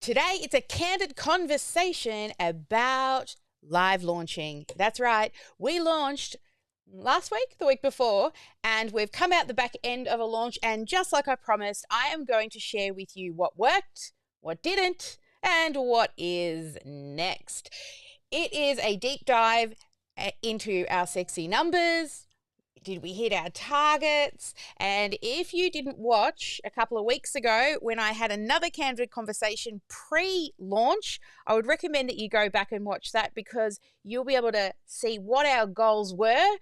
Today, it's a candid conversation about live launching. That's right. We launched last week, the week before, and we've come out the back end of a launch. And just like I promised, I am going to share with you what worked, what didn't, and what is next. It is a deep dive into our sexy numbers. Did we hit our targets? And if you didn't watch a couple of weeks ago when I had another candid conversation pre-launch, I would recommend that you go back and watch that, because you'll be able to see what our goals were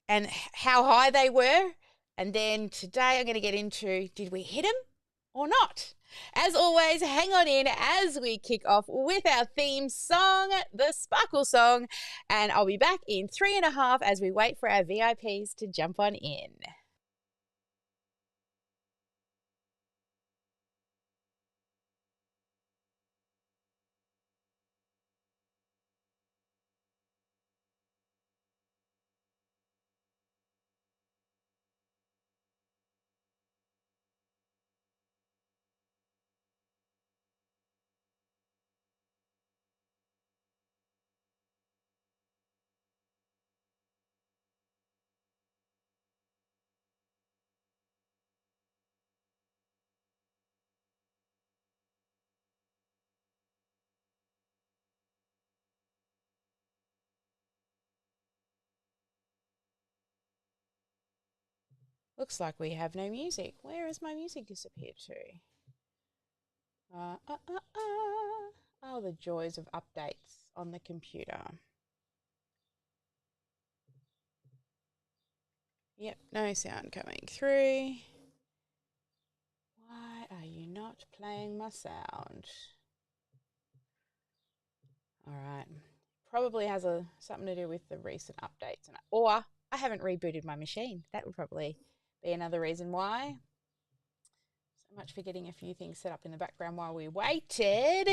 and how high they were. And then today I'm going to get into, did we hit them or not? As always, hang on in as we kick off with our theme song, the Sparkle Song, and I'll be back in 3.5 as we wait for our VIPs to jump on in. Looks like we have no music. Where has my music disappeared to? Oh, the joys of updates on the computer. Yep, no sound coming through. Why are you not playing my sound? All right. Probably has something to do with the recent updates. Or I haven't rebooted my machine. That would probably be another reason why. So much for getting a few things set up in the background while we waited.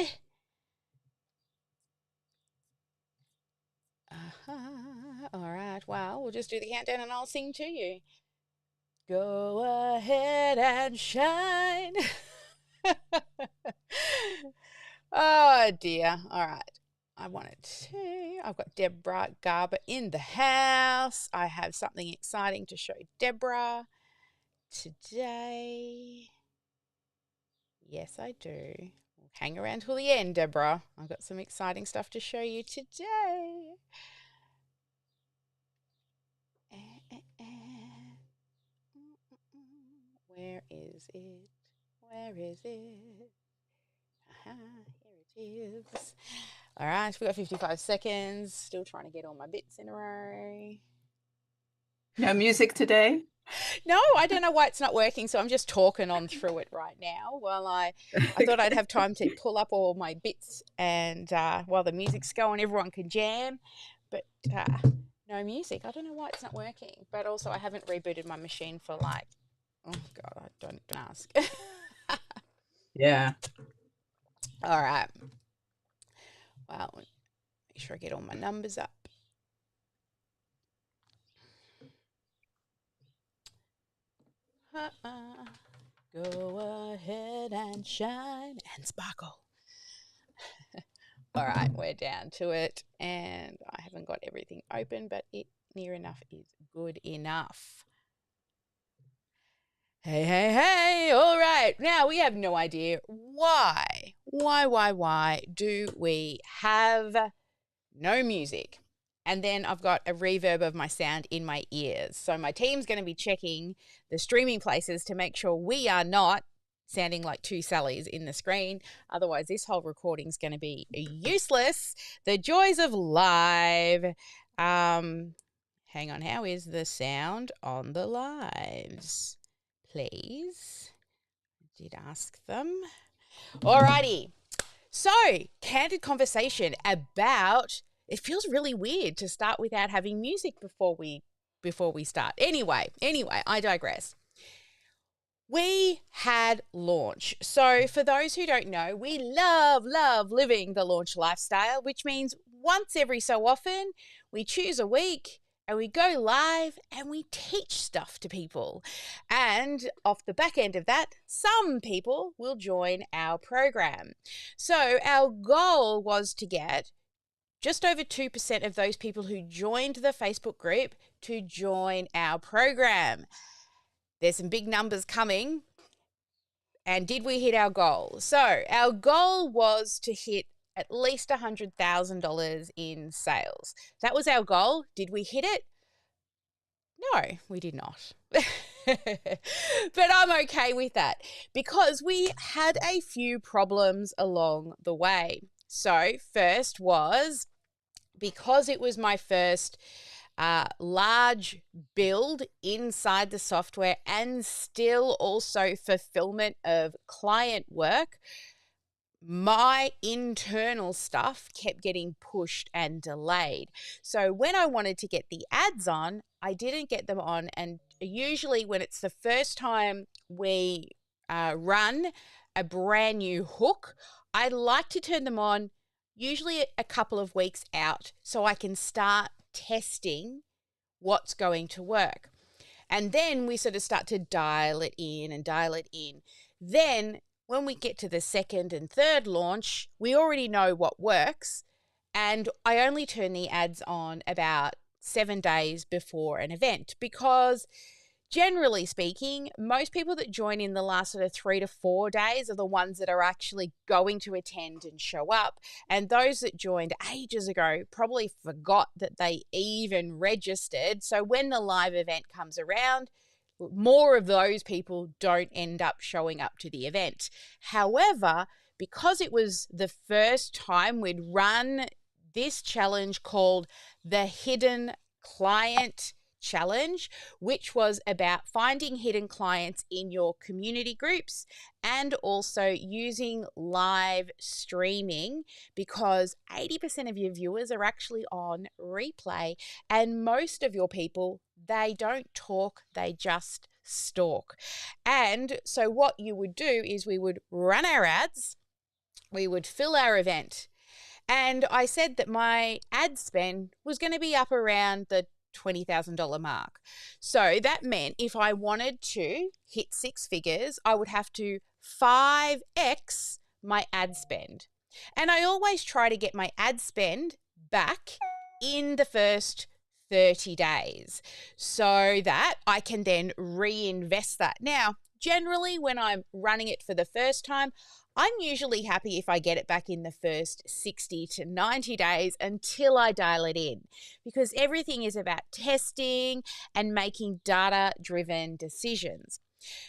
All right. Well, we'll just do the countdown and I'll sing to you. Go ahead and shine. Oh, dear. All right. I've got Deborah Garber in the house. I have something exciting to show Deborah today. Yes, I do. Hang around till the end, Deborah. I've got some exciting stuff to show you today. Where is it? Where is it? Here it is. All right, we've got 55 seconds. Still trying to get all my bits in a row. No music today? No, I don't know why it's not working, so I'm just talking on through it right now. Well, I thought I'd have time to pull up all my bits, and while the music's going, everyone can jam. But no music. I don't know why it's not working. But also, I haven't rebooted my machine for like, oh God, I don't ask. Yeah. All right. Well, make sure I get all my numbers up. Go ahead and shine and sparkle. All right, we're down to it, and I haven't got everything open, but it near enough is good enough. Hey, all right. Now, we have no idea why do we have no music? And then I've got a reverb of my sound in my ears. So my team's going to be checking the streaming places to make sure we are not sounding like two Sallys in the screen. Otherwise, this whole recording is going to be useless. The joys of live. Hang on. How is the sound on the lives? Please. I did ask them. Alrighty. So, candid conversation about, it feels really weird to start without having music before we start. Anyway, I digress. We had launch. So for those who don't know, we love living the launch lifestyle, which means once every so often we choose a week and we go live and we teach stuff to people. And off the back end of that, some people will join our program. So our goal was to get just over 2% of those people who joined the Facebook group to join our program. There's some big numbers coming. And did we hit our goal? So our goal was to hit at least $100,000 in sales. That was our goal. Did we hit it? No, we did not. But I'm okay with that because we had a few problems along the way. So first was because it was my first large build inside the software and still also fulfillment of client work, my internal stuff kept getting pushed and delayed. So when I wanted to get the ads on, I didn't get them on. And usually when it's the first time we run a brand new hook, I like to turn them on usually a couple of weeks out so I can start testing what's going to work. And then we sort of start to dial it in and dial it in. Then when we get to the second and third launch, we already know what works. And I only turn the ads on about 7 days before an event because generally speaking, most people that join in the last sort of 3 to 4 days are the ones that are actually going to attend and show up. And those that joined ages ago probably forgot that they even registered. So when the live event comes around, more of those people don't end up showing up to the event. However, because it was the first time we'd run this challenge called the Hidden Client Challenge, which was about finding hidden clients in your community groups and also using live streaming because 80% of your viewers are actually on replay and most of your people, they don't talk, they just stalk. And so what you would do is we would run our ads, we would fill our event, and I said that my ad spend was going to be up around the $20,000 mark. So that meant if I wanted to hit 6 figures, I would have to 5x my ad spend. And I always try to get my ad spend back in the first 30 days so that I can then reinvest that. Now, generally when I'm running it for the first time, I'm usually happy if I get it back in the first 60 to 90 days until I dial it in because everything is about testing and making data-driven decisions.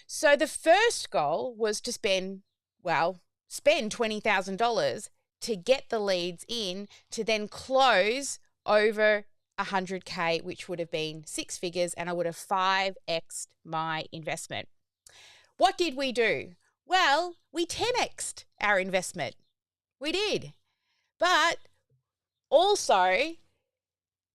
So the first goal was to spend $20,000 to get the leads in to then close over 100K, which would have been 6 figures, and I would have 5x'd my investment. What did we do? Well, we 10x'd our investment. We did. But also,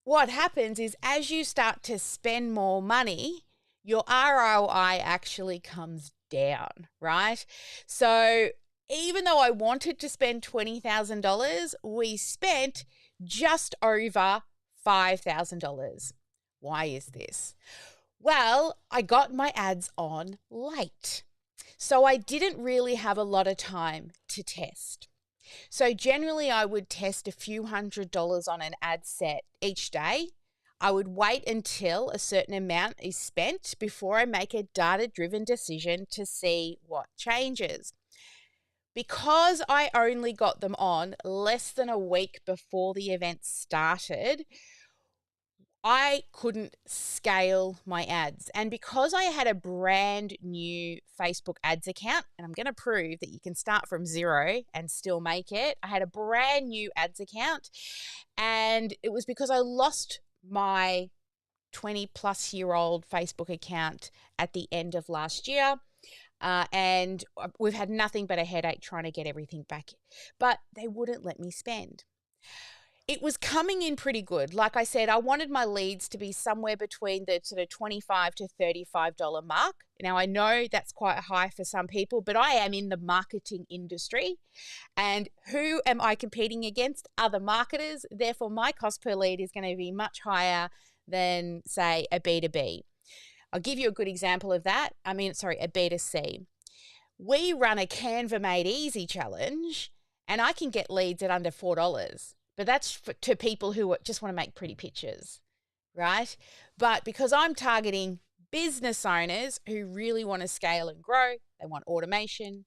what happens is as you start to spend more money, your ROI actually comes down, right? So even though I wanted to spend $20,000, we spent just over $5,000. Why is this? Well, I got my ads on late. So I didn't really have a lot of time to test. So generally I would test a few $100s on an ad set each day. I would wait until a certain amount is spent before I make a data-driven decision to see what changes. Because I only got them on less than a week before the event started, I couldn't scale my ads. And because I had a brand new Facebook ads account, and I'm going to prove that you can start from zero and still make it, I had a brand new ads account. And it was because I lost my 20-plus-year-old Facebook account at the end of last year. And we've had nothing but a headache trying to get everything back. But they wouldn't let me spend. It was coming in pretty good. Like I said, I wanted my leads to be somewhere between the sort of $25 to $35 mark. Now, I know that's quite high for some people, but I am in the marketing industry. And who am I competing against? Other marketers. Therefore, my cost per lead is going to be much higher than, say, a B2B. I'll give you a good example of that. A B2C. We run a Canva Made Easy challenge, and I can get leads at under $4, but that's to people who just want to make pretty pictures, right? But because I'm targeting business owners who really want to scale and grow, they want automation.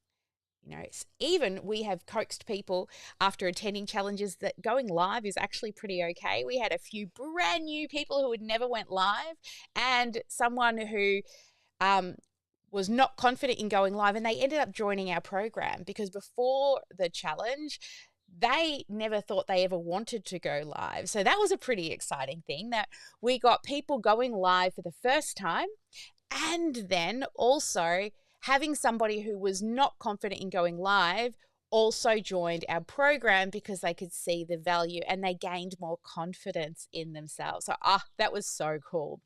Even we have coaxed people after attending challenges that going live is actually pretty okay. We had a few brand new people who had never went live, and someone who was not confident in going live, and they ended up joining our program because before the challenge, they never thought they ever wanted to go live. So that was a pretty exciting thing, that we got people going live for the first time, and then also having somebody who was not confident in going live also joined our program because they could see the value and they gained more confidence in themselves. So that was so cool.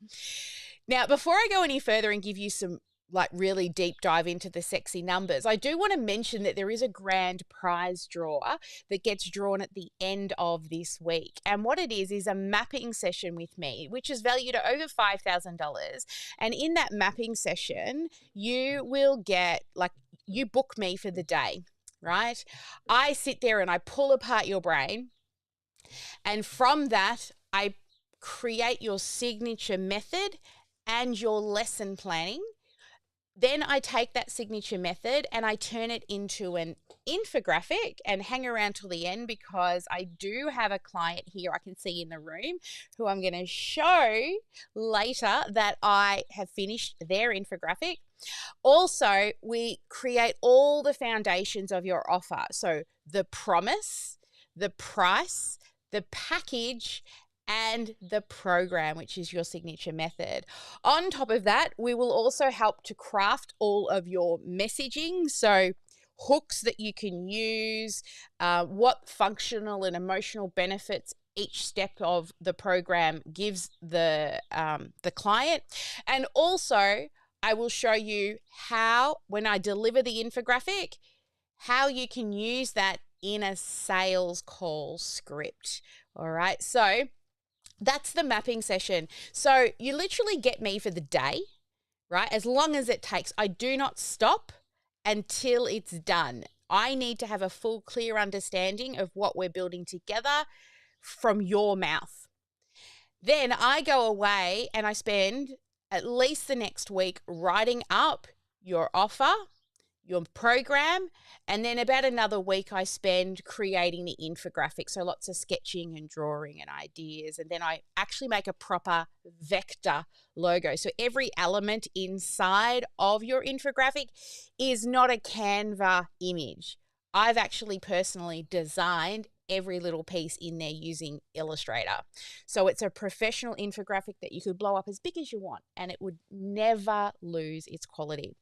Now, before I go any further and give you some really deep dive into the sexy numbers, I do want to mention that there is a grand prize draw that gets drawn at the end of this week. And what it is a mapping session with me, which is valued at over $5,000. And in that mapping session, you will get, you book me for the day, right? I sit there and I pull apart your brain. And from that, I create your signature method and your lesson planning. Then I take that signature method and I turn it into an infographic and hang around till the end, because I do have a client here I can see in the room who I'm going to show later that I have finished their infographic. Also, we create all the foundations of your offer. So the promise, the price, the package, and the program, which is your signature method. On top of that, we will also help to craft all of your messaging. So hooks that you can use, what functional and emotional benefits each step of the program gives the client. And also, I will show you how, when I deliver the infographic, how you can use that in a sales call script. All right. So that's the mapping session. So you literally get me for the day, right? As long as it takes. I do not stop until it's done. I need to have a full, clear understanding of what we're building together from your mouth. Then I go away and I spend at least the next week writing up your offer, your program, and then about another week I spend creating the infographic. So lots of sketching and drawing and ideas. And then I actually make a proper vector logo. So every element inside of your infographic is not a Canva image. I've actually personally designed every little piece in there using Illustrator. So it's a professional infographic that you could blow up as big as you want, and it would never lose its quality.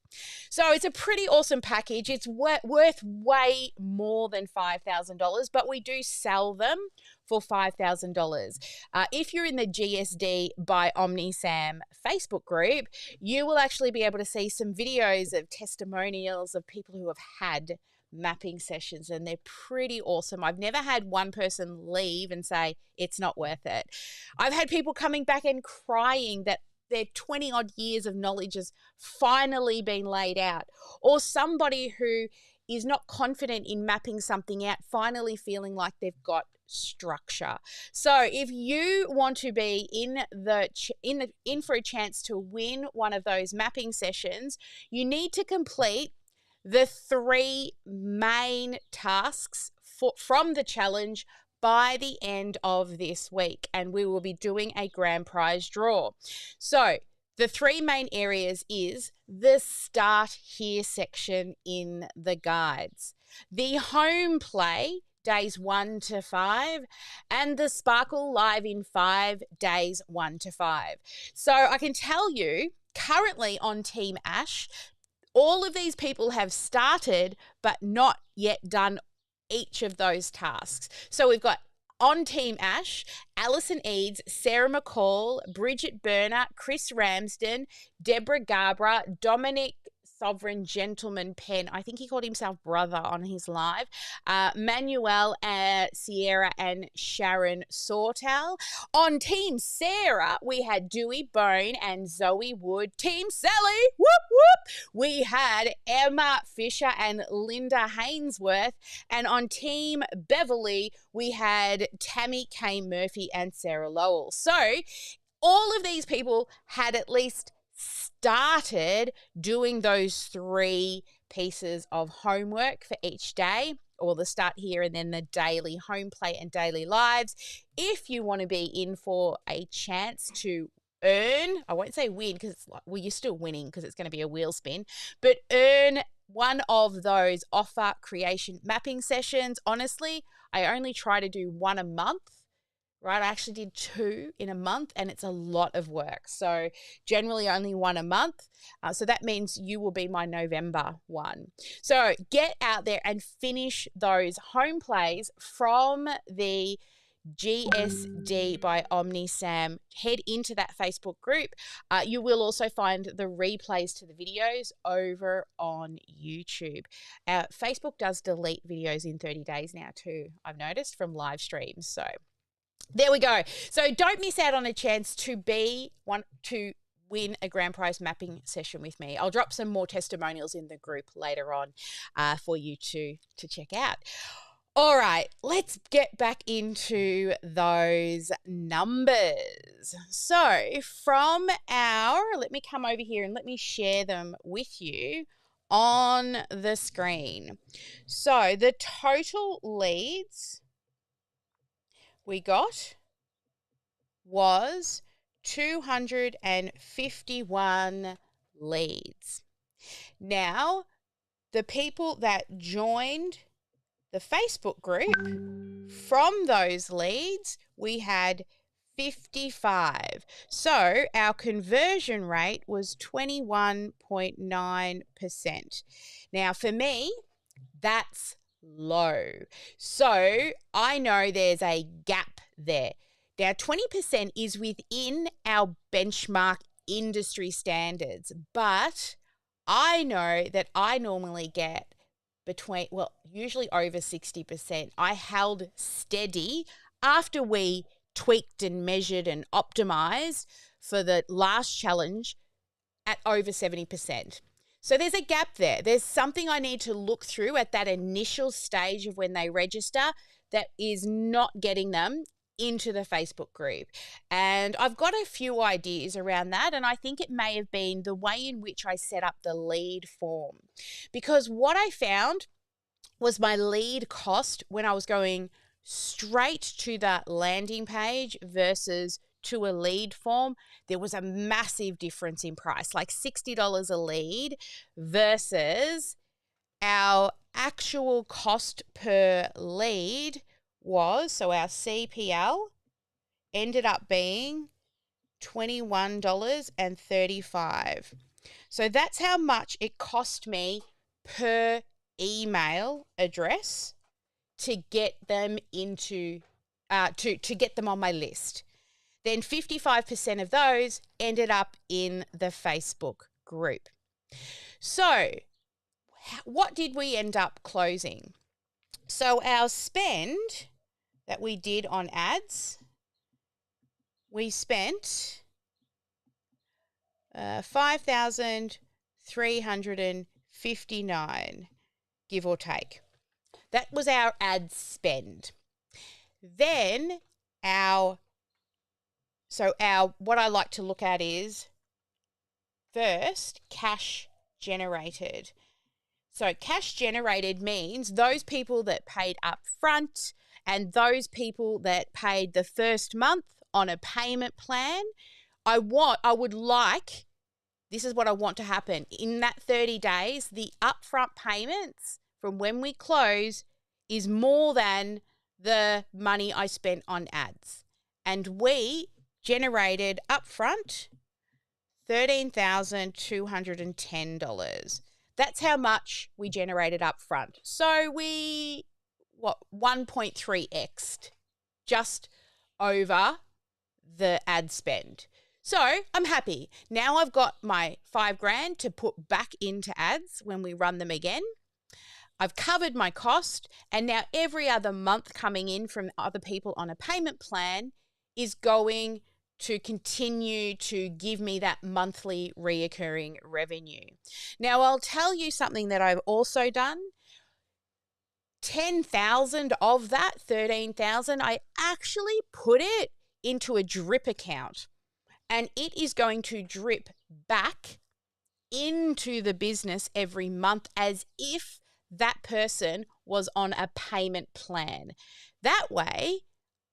So it's a pretty awesome package. It's worth way more than $5,000, but we do sell them for $5,000. If you're in the GSD by OmniSam Facebook group, you will actually be able to see some videos of testimonials of people who have had mapping sessions, and they're pretty awesome. I've never had one person leave and say it's not worth it. I've had people coming back and crying that their 20 odd years of knowledge has finally been laid out, or somebody who is not confident in mapping something out finally feeling like they've got structure. So if you want to be in for a chance to win one of those mapping sessions, you need to complete the 3 main tasks from the challenge by the end of this week, and we will be doing a grand prize draw. So the 3 main areas is the start here section in the guides, the home play days 1 to 5, and the Sparkle Live in 5 days 1 to 5. So I can tell you currently on Team Ash, all of these people have started but not yet done each of those tasks. So we've got on Team Ash, Alison Eads, Sarah McCall, Bridget Berner, Chris Ramsden, Deborah Garbra, Dominic sovereign gentleman pen. I think he called himself brother on his live. Manuel, Sierra, and Sharon Sawtell. On Team Sarah, we had Dewey Bone and Zoe Wood. Team Sally, whoop whoop, we had Emma Fisher and Linda Hainsworth. And on Team Beverly, we had Tammy K. Murphy and Sarah Lowell. So all of these people had at least started doing those 3 pieces of homework for each day, or the start here and then the daily home play and daily lives. If you want to be in for a chance to earn, I won't say win because it's like, well, you're still winning because it's going to be a wheel spin, but earn one of those offer creation mapping sessions. Honestly, I only try to do 1 a month. Right, I actually did 2 in a month, and it's a lot of work. So generally only 1 a month. So that means you will be my November one. So get out there and finish those home plays from the GSD by OmniSam. Head into that Facebook group. You will also find the replays to the videos over on YouTube. Facebook does delete videos in 30 days now too, I've noticed, from live streams. So there we go. So don't miss out on a chance to win a grand prize mapping session with me. I'll drop some more testimonials in the group later on for you to check out. All right, let's get back into those numbers. So let me come over here and let me share them with you on the screen. So the total leads we got was 251 leads. Now, the people that joined the Facebook group, from those leads, we had 55. So our conversion rate was 21.9%. Now, for me, that's low. So I know there's a gap there. Now, 20% is within our benchmark industry standards, but I know that I normally get usually over 60%. I held steady after we tweaked and measured and optimized for the last challenge at over 70%. So there's a gap there. There's something I need to look through at that initial stage of when they register that is not getting them into the Facebook group. And I've got a few ideas around that, and I think it may have been the way in which I set up the lead form. Because what I found was my lead cost when I was going straight to that landing page versus to a lead form, there was a massive difference in price, like $60 a lead versus our actual cost per lead so our CPL ended up being $21.35. So that's how much it cost me per email address to get them into to get them on my list. Then 55% of those ended up in the Facebook group. So what did we end up closing? So our spend that we did on ads, we spent $5,359, give or take. That was our ad spend. Then what I like to look at is first cash generated. So cash generated means those people that paid up front and those people that paid the first month on a payment plan. This is what I want to happen. In that 30 days, the upfront payments from when we close is more than the money I spent on ads. And we generated upfront $13,210. That's how much we generated upfront. So we 1.3x'd just over the ad spend. So I'm happy. Now I've got my $5,000 to put back into ads when we run them again. I've covered my cost, and now every other month coming in from other people on a payment plan is going to continue to give me that monthly reoccurring revenue. Now, I'll tell you something that I've also done. 10,000 of that 13,000, I actually put it into a drip account, and it is going to drip back into the business every month as if that person was on a payment plan. That way,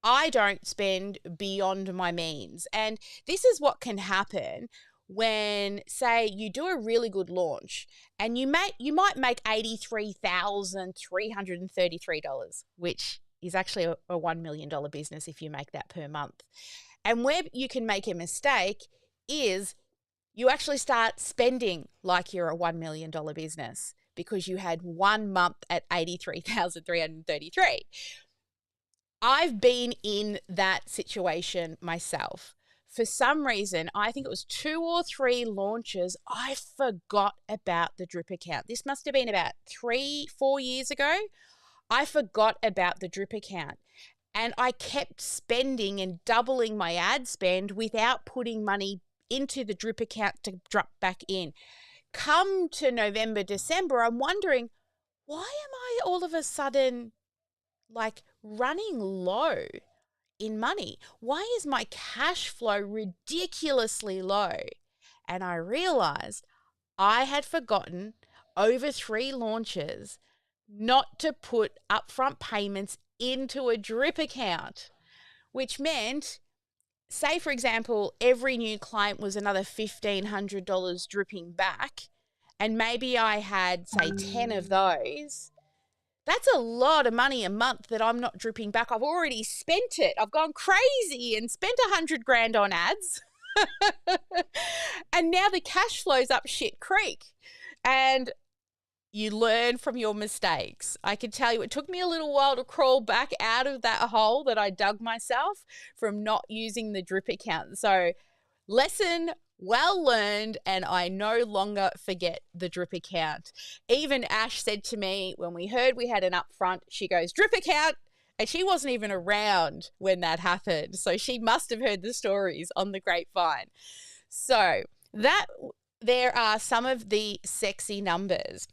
I don't spend beyond my means. And this is what can happen when, say, you do a really good launch and you might make $83,333, which is actually a $1 million business if you make that per month. And where you can make a mistake is you actually start spending like you're a $1 million business because you had 1 month at $83,333. I've been in that situation myself. For some reason, I think it was 2 or 3 launches, I forgot about the drip account. This must have been about 3-4 years ago. I forgot about the drip account. And I kept spending and doubling my ad spend without putting money into the drip account to drop back in. Come to November, December, I'm wondering, why am I all of a sudden like running low in money? Why is my cash flow ridiculously low? And I realized I had forgotten over 3 launches not to put upfront payments into a drip account, which meant, say, for example, every new client was another $1,500 dripping back, and maybe I had, say, 10 of those. That's a lot of money a month that I'm not dripping back. I've already spent it. I've gone crazy and spent $100,000 on ads. And now the cash flow's up shit creek. And you learn from your mistakes. I can tell you it took me a little while to crawl back out of that hole that I dug myself from not using the drip account. So lesson well learned, and I no longer forget the drip account. Even Ash said to me when we heard we had an upfront, she goes, drip account. And she wasn't even around when that happened. So she must have heard the stories on the grapevine. So that there are some of the sexy numbers.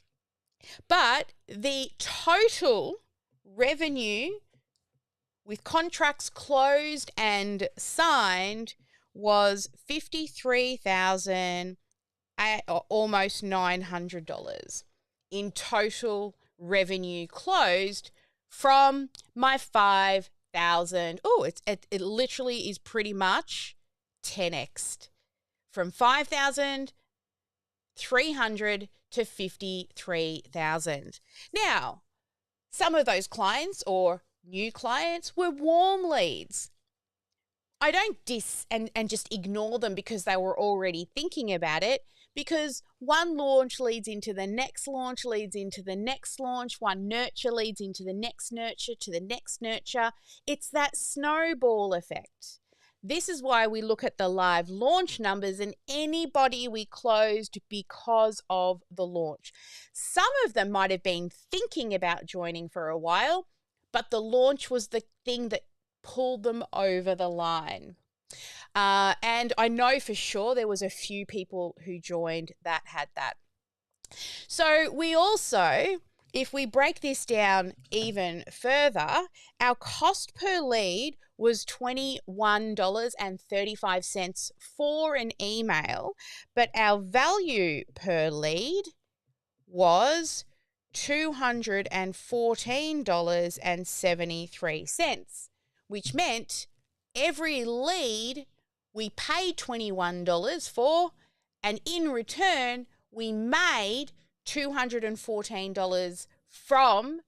But the total revenue with contracts closed and signed was $53,000, almost $900 in total revenue closed from my 5,000. Oh, it literally is pretty much 10x'd from 5,300 to 53,000. Now, some of those clients or new clients were warm leads. I don't and just ignore them because they were already thinking about it, because one launch leads into the next launch, leads into the next launch, one nurture leads into the next nurture to the next nurture. It's that snowball effect. This is why we look at the live launch numbers and anybody we closed because of the launch. Some of them might have been thinking about joining for a while, but the launch was the thing that pulled them over the line. And I know for sure there was a few people who joined that had that. So we also, if we break this down even further, our cost per lead was $21.35 for an email, but our value per lead was $214.73, which meant every lead we paid $21 for, and in return, we made $214 from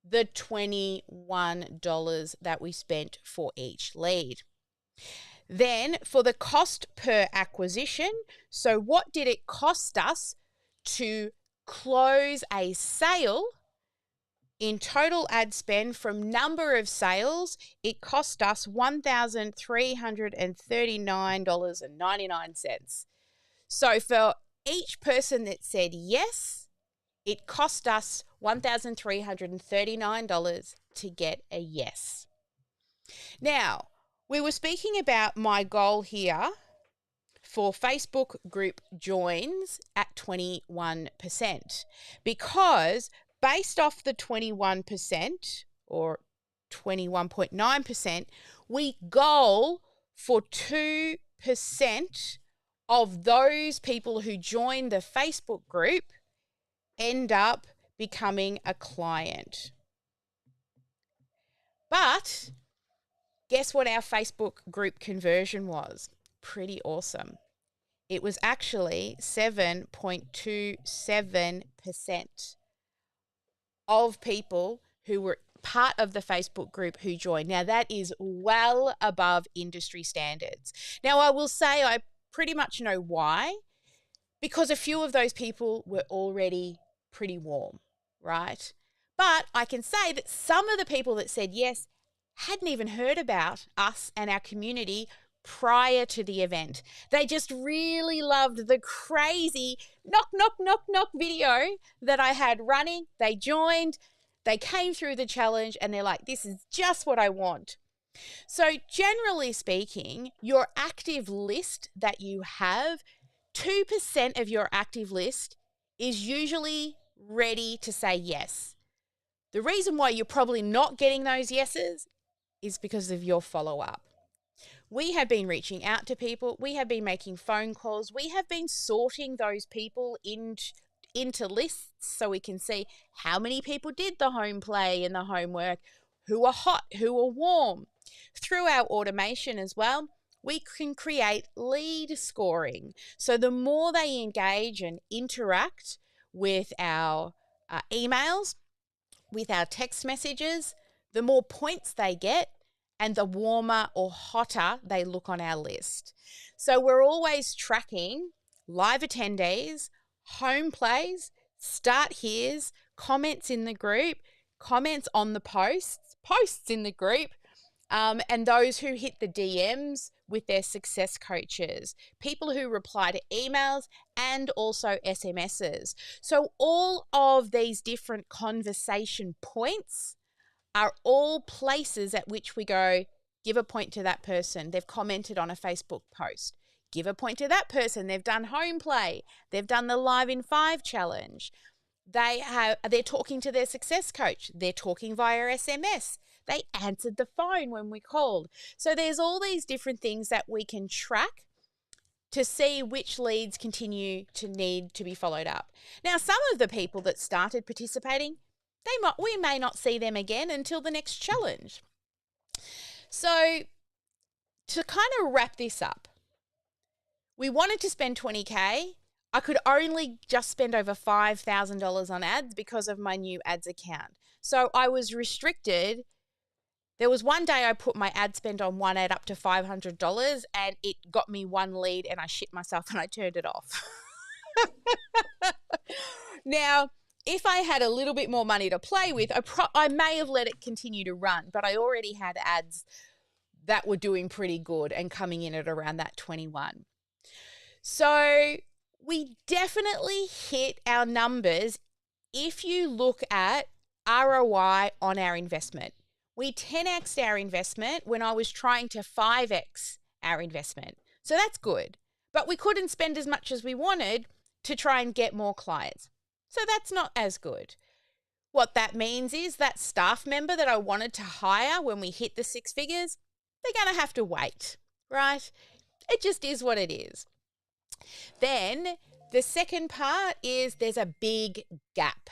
the $21 that we spent for each lead. Then for the cost per acquisition, so what did it cost us to close a sale in total ad spend from number of sales, it cost us $1,339.99. So for each person that said yes, it cost us $1,339 to get a yes. Now, we were speaking about my goal here for Facebook group joins at 21%, because based off the 21% or 21.9%, we goal for 2% of those people who join the Facebook group end up becoming a client. But guess what our Facebook group conversion was? Pretty awesome. It was actually 7.27% of people who were part of the Facebook group who joined. Now, that is well above industry standards. Now, I will say I pretty much know why, because a few of those people were already pretty warm, right? But I can say that some of the people that said yes hadn't even heard about us and our community prior to the event. They just really loved the crazy knock, knock, knock, knock video that I had running. They joined, they came through the challenge, and they're like, this is just what I want. So generally speaking, your active list that you have, 2% of your active list is usually ready to say yes. The reason why you're probably not getting those yeses is because of your follow-up. We have been reaching out to people. We have been making phone calls. We have been sorting those people into lists so we can see how many people did the home play and the homework, who are hot, who are warm. Through our automation as well, we can create lead scoring. So the more they engage and interact with our emails, with our text messages, the more points they get, and the warmer or hotter they look on our list. So we're always tracking live attendees, home plays, start here's, comments in the group, comments on the posts in the group, and those who hit the DMs with their success coaches, people who reply to emails and also SMSs. So all of these different conversation points are all places at which we go, give a point to that person. They've commented on a Facebook post. Give a point to that person. They've done home play. They've done the Live in 5 challenge. They're talking to their success coach. They're talking via SMS. They answered the phone when we called. So there's all these different things that we can track to see which leads continue to need to be followed up. Now, some of the people that started participating, we may not see them again until the next challenge. So to kind of wrap this up, we wanted to spend $20K. I could only just spend over $5,000 on ads because of my new ads account. So I was restricted. There was one day I put my ad spend on one ad up to $500 and it got me one lead and I shit myself and I turned it off. Now, if I had a little bit more money to play with, I may have let it continue to run, but I already had ads that were doing pretty good and coming in at around that 21. So we definitely hit our numbers if you look at ROI on our investment. We 10x'd our investment when I was trying to 5x our investment. So that's good. But we couldn't spend as much as we wanted to try and get more clients. So that's not as good. What that means is that staff member that I wanted to hire when we hit the 6 figures, they're going to have to wait, right? It just is what it is. Then the second part is there's a big gap.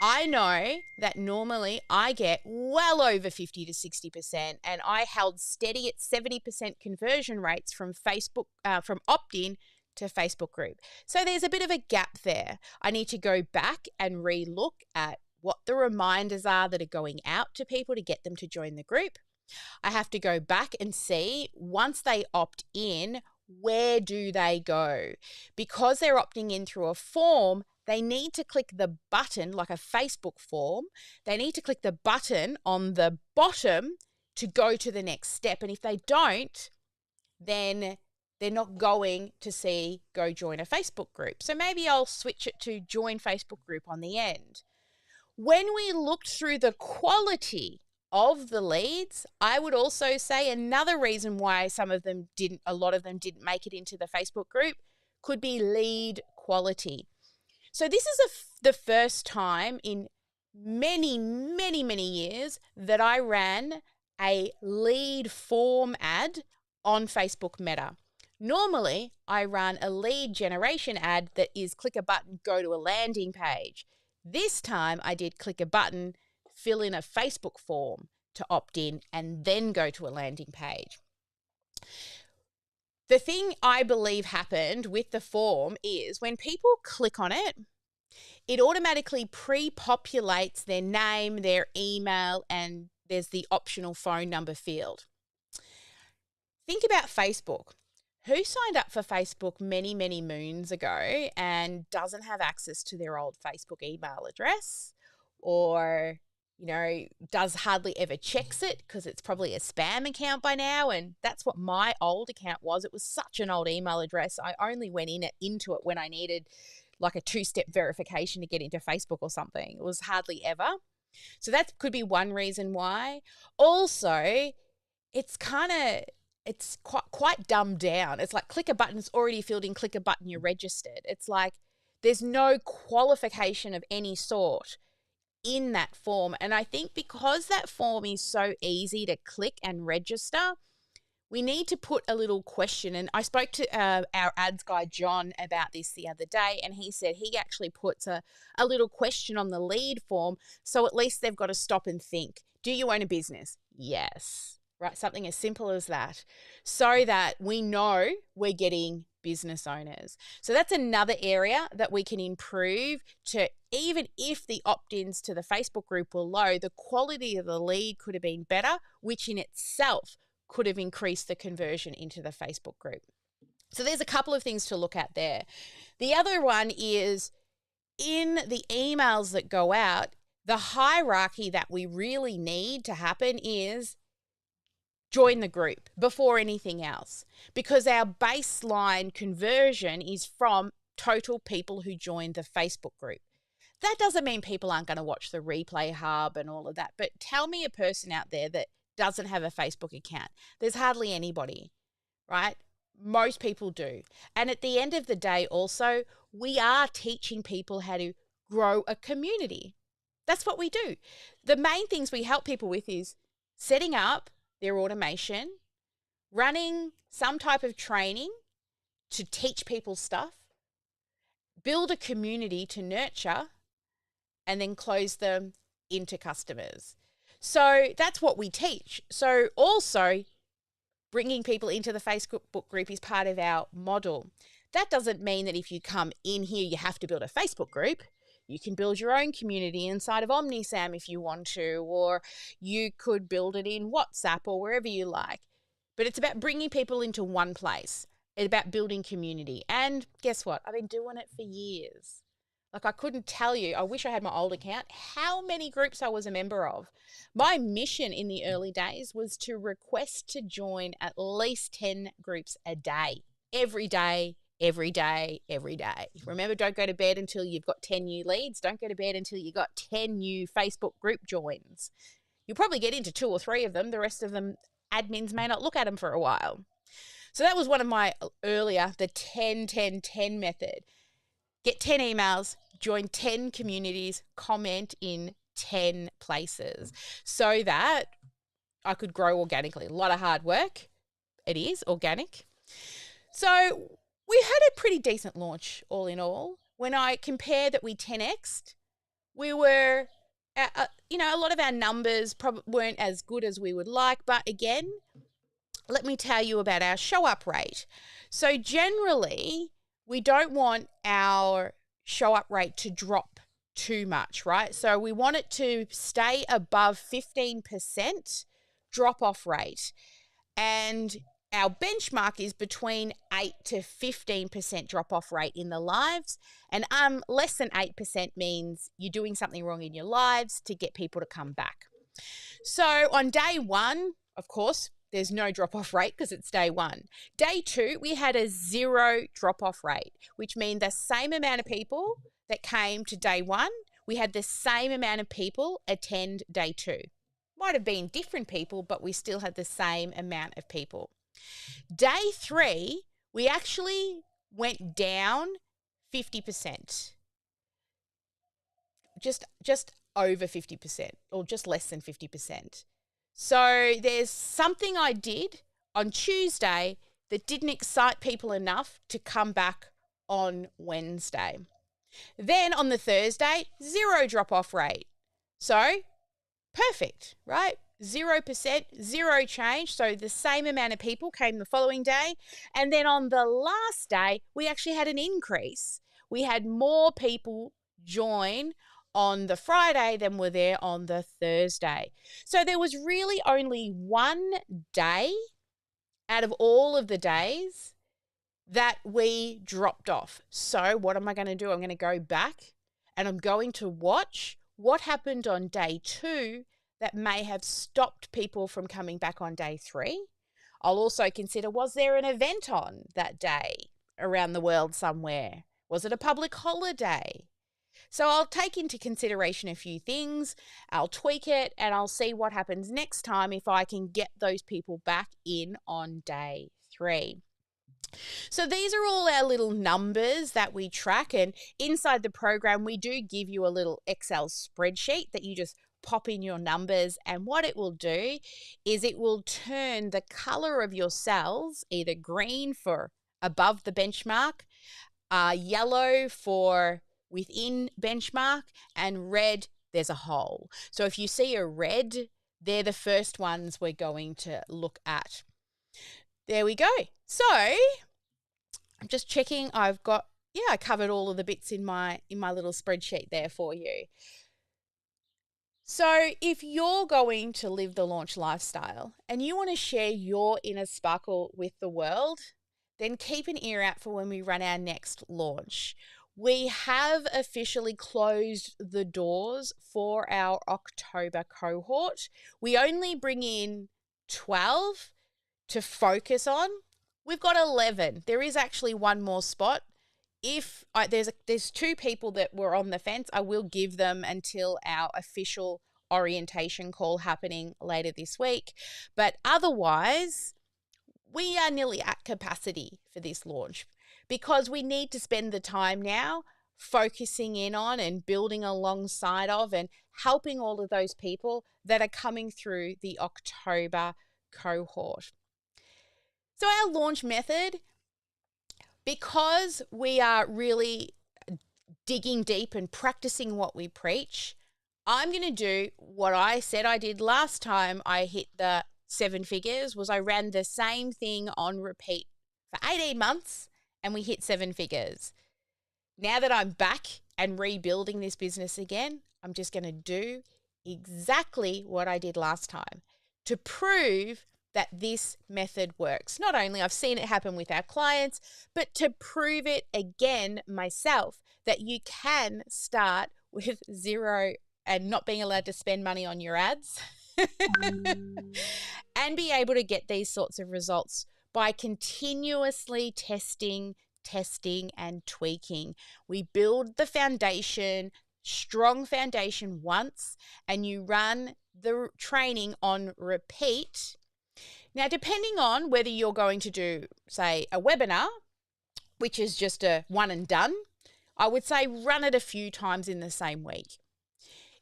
I know that normally I get well over 50 to 60%, and I held steady at 70% conversion rates from Facebook, from opt-in to Facebook group. So there's a bit of a gap there. I need to go back and re-look at what the reminders are that are going out to people to get them to join the group. I have to go back and see, once they opt in, where do they go? Because they're opting in through a form, they need to click the button, like a Facebook form. They need to click the button on the bottom to go to the next step. And if they don't, then they're not going to see go join a Facebook group. So maybe I'll switch it to join Facebook group on the end. When we looked through the quality of the leads, I would also say another reason why a lot of them didn't make it into the Facebook group could be lead quality. So this is the first time in many, many, many years that I ran a lead form ad on Facebook Meta. Normally, I run a lead generation ad that is click a button, go to a landing page. This time I did click a button, fill in a Facebook form to opt in, and then go to a landing page. The thing I believe happened with the form is when people click on it, it automatically pre-populates their name, their email, and there's the optional phone number field. Think about Facebook. Who signed up for Facebook many, many moons ago and doesn't have access to their old Facebook email address, or, does hardly ever checks it because it's probably a spam account by now? And that's what my old account was. It was such an old email address. I only went into it when I needed like a 2-step verification to get into Facebook or something. It was hardly ever. So that could be one reason why. Also, it's quite dumbed down. It's like click a button, it's already filled in, click a button, you're registered. It's like there's no qualification of any sort in that form. And I think because that form is so easy to click and register, we need to put a little question. And I spoke to our ads guy, John, about this the other day, and he said he actually puts a little question on the lead form, so at least they've got to stop and think. Do you own a business? Yes. Right, something as simple as that, so that we know we're getting business owners. So that's another area that we can improve to, even if the opt-ins to the Facebook group were low, the quality of the lead could have been better, which in itself could have increased the conversion into the Facebook group. So there's a couple of things to look at there. The other one is in the emails that go out, the hierarchy that we really need to happen is join the group before anything else, because our baseline conversion is from total people who joined the Facebook group. That doesn't mean people aren't going to watch the replay hub and all of that, but tell me a person out there that doesn't have a Facebook account. There's hardly anybody, right? Most people do. And at the end of the day also, we are teaching people how to grow a community. That's what we do. The main things we help people with is setting up their automation, running some type of training to teach people stuff, build a community to nurture, and then close them into customers. So that's what we teach. So also bringing people into the Facebook group is part of our model. That doesn't mean that if you come in here, you have to build a Facebook group. You can build your own community inside of OmniSam if you want to, or you could build it in WhatsApp or wherever you like. But it's about bringing people into one place. It's about building community. And guess what? I've been doing it for years. Like, I couldn't tell you, I wish I had my old account, how many groups I was a member of. My mission in the early days was to request to join at least 10 groups a day, every day. Every day, every day. Remember, don't go to bed until you've got 10 new leads. Don't go to bed until you've got 10 new Facebook group joins. You'll probably get into 2 or 3 of them. The rest of them, admins may not look at them for a while. So that was one of my earlier, the 10-10-10 method. Get 10 emails, join 10 communities, comment in 10 places so that I could grow organically. A lot of hard work. It is organic. So we had a pretty decent launch all in all. When I compare that we 10x'd, we were, a lot of our numbers probably weren't as good as we would like. But again, let me tell you about our show up rate. So generally, we don't want our show up rate to drop too much, right? So we want it to stay above 15% drop off rate. And our benchmark is between 8 to 15% drop-off rate in the lives, and less than 8% means you're doing something wrong in your lives to get people to come back. So on day 1, of course, there's no drop-off rate because it's day 1. Day 2, we had a 0 drop-off rate, which means the same amount of people that came to day 1, we had the same amount of people attend day 2. Might have been different people, but we still had the same amount of people. Day 3, we actually went down 50%. Just over 50% or just less than 50%. So there's something I did on Tuesday that didn't excite people enough to come back on Wednesday. Then on the Thursday, 0 drop-off rate. So perfect, right? 0%, 0 change. So the same amount of people came the following day. And then on the last day, we actually had an increase. We had more people join on the Friday than were there on the Thursday. So there was really only one day out of all of the days that we dropped off. So what am I going to do? I'm going to go back and I'm going to watch what happened on day 2 that may have stopped people from coming back on day 3. I'll also consider, was there an event on that day around the world somewhere? Was it a public holiday? So I'll take into consideration a few things, I'll tweak it, and I'll see what happens next time if I can get those people back in on day 3. So these are all our little numbers that we track, and inside the program we do give you a little Excel spreadsheet that you just pop in your numbers, and what it will do is it will turn the color of your cells either green for above the benchmark, yellow for within benchmark, and red, there's a hole. So if you see a red, they're the first ones we're going to look at. There we go. So I'm just checking I covered all of the bits in my little spreadsheet there for you. So if you're going to live the launch lifestyle and you want to share your inner sparkle with the world, then keep an ear out for when we run our next launch. We have officially closed the doors for our October cohort. We only bring in 12 to focus on. We've got 11. There is actually one more spot. If there's 2 people that were on the fence, I will give them until our official orientation call happening later this week. But otherwise, we are nearly at capacity for this launch because we need to spend the time now focusing in on and building alongside of and helping all of those people that are coming through the October cohort. So our launch method, because we are really digging deep and practicing what we preach, I'm going to do what I said I did last time I hit the 7 figures, was I ran the same thing on repeat for 18 months and we hit 7 figures. Now that I'm back and rebuilding this business again, I'm just going to do exactly what I did last time to prove that this method works. Not only I've seen it happen with our clients, but to prove it again myself, that you can start with 0 and not being allowed to spend money on your ads and be able to get these sorts of results by continuously testing and tweaking. We build the foundation, strong foundation once, and you run the training on repeat. Now, depending on whether you're going to do, say, a webinar, which is just a one and done, I would say run it a few times in the same week.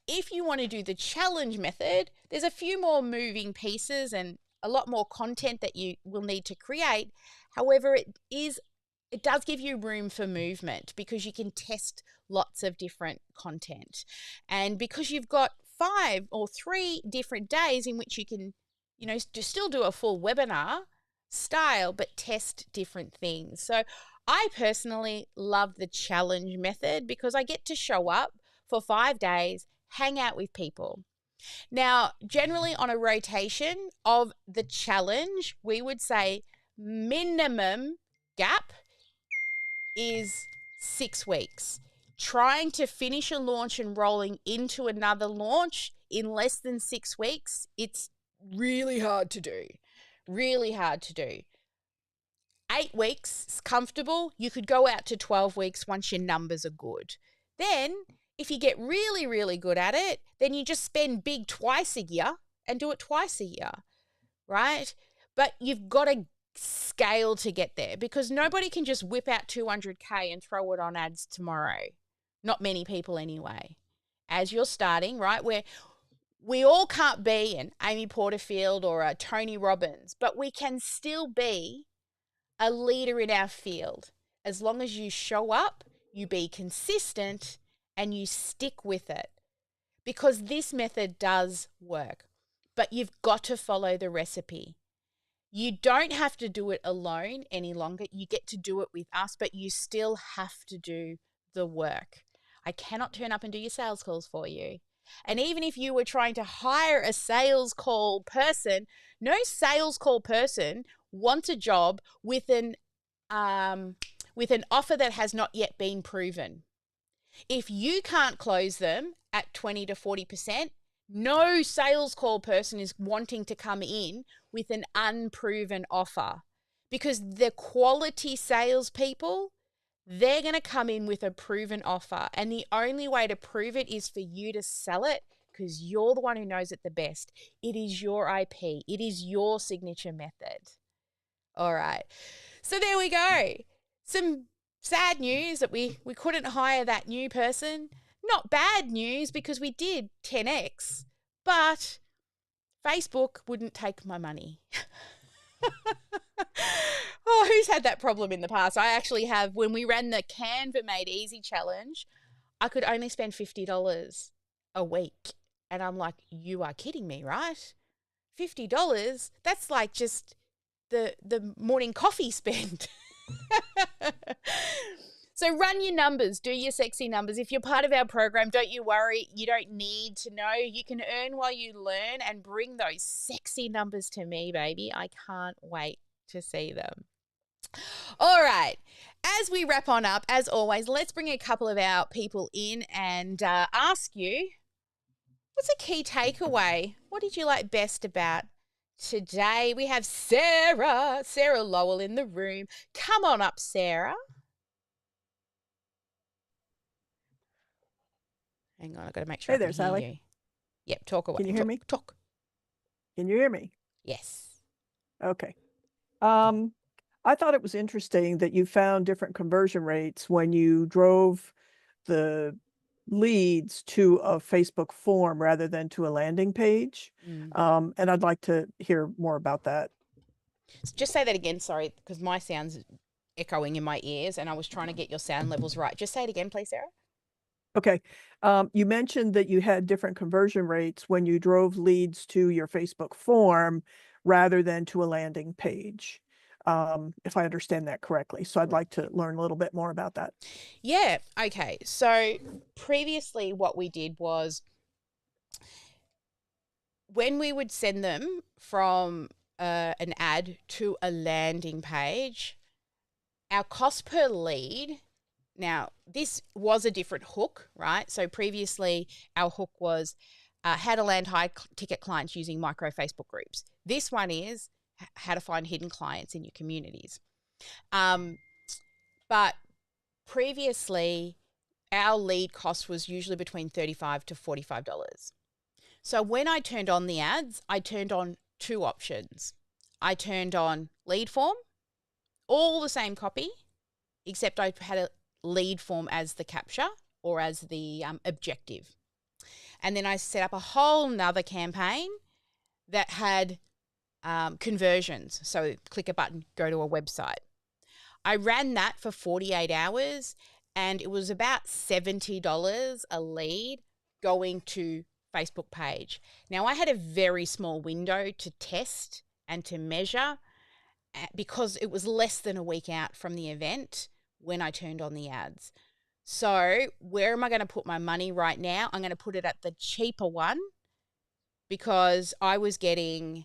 If you want to do the challenge method, there's a few more moving pieces and a lot more content that you will need to create. However, it does give you room for movement because you can test lots of different content. And because you've got 5 or 3 different days in which you can, still do a full webinar style, but test different things. So I personally love the challenge method because I get to show up for 5 days, hang out with people. Now, generally on a rotation of the challenge, we would say minimum gap is 6 weeks. Trying to finish a launch and rolling into another launch in less than 6 weeks, it's really hard to do. Really hard to do. 8 weeks is comfortable. You could go out to 12 weeks once your numbers are good. Then, if you get really, really good at it, then you just spend big twice a year and do it twice a year, right? But you've got to scale to get there because nobody can just whip out 200K and throw it on ads tomorrow. Not many people anyway. As you're starting, right, where we all can't be an Amy Porterfield or a Tony Robbins, but we can still be a leader in our field. As long as you show up, you be consistent, and you stick with it. Because this method does work, but you've got to follow the recipe. You don't have to do it alone any longer. You get to do it with us, but you still have to do the work. I cannot turn up and do your sales calls for you. And even if you were trying to hire a sales call person, no sales call person wants a job with an offer that has not yet been proven. If you can't close them at 20 to 40%, no sales call person is wanting to come in with an unproven offer because the quality salespeople, they're going to come in with a proven offer. And the only way to prove it is for you to sell it because you're the one who knows it the best. It is your IP. It is your signature method. All right. So there we go. Some sad news that we couldn't hire that new person. Not bad news because we did 10x, but Facebook wouldn't take my money. Oh, who's had that problem in the past? I actually have. When we ran the Canva Made Easy challenge, I could only spend $50 a week. And I'm like, you are kidding me, right? $50? That's like just the morning coffee spend. So run your numbers, do your sexy numbers. If you're part of our program, don't you worry. You don't need to know. You can earn while you learn and bring those sexy numbers to me, baby. I can't wait to see them. All right. As we wrap on up, as always, let's bring a couple of our people in and ask you, what's a key takeaway? What did you like best about today? We have Sarah Lowell in the room. Come on up, Sarah. Hang on, I've got to make sure I can hear Sally. you. Yep, talk away. Can you hear me? Talk. Can you hear me? Yes. Okay. I thought it was interesting that you found different conversion rates when you drove the leads to a Facebook form rather than to a landing page. And I'd like to hear more about that. Just say that again, sorry, because my sound's echoing in my ears and I was trying to get your sound levels right. Just say it again, please, Sarah. Okay. You mentioned that you had different conversion rates when you drove leads to your Facebook form rather than to a landing page, if I understand that correctly. So I'd like to learn a little bit more about that. Yeah. Okay. So previously what we did was when we would send them from an ad to a landing page, our cost per lead. Now, this was a different hook, right? So previously, our hook was how to land high-ticket clients using micro Facebook groups. This one is how to find hidden clients in your communities. But previously, our lead cost was usually between $35 to $45. So when I turned on the ads, I turned on two options. I turned on lead form, all the same copy, except I had a lead form as the capture or as the objective. And then I set up a whole nother campaign that had conversions. So click a button, go to a website. I ran that for 48 hours and it was about $70 a lead going to Facebook page. Now I had a very small window to test and to measure because it was less than a week out from the event when I turned on the ads. So where am I going to put my money right now? I'm going to put it at the cheaper one because I was getting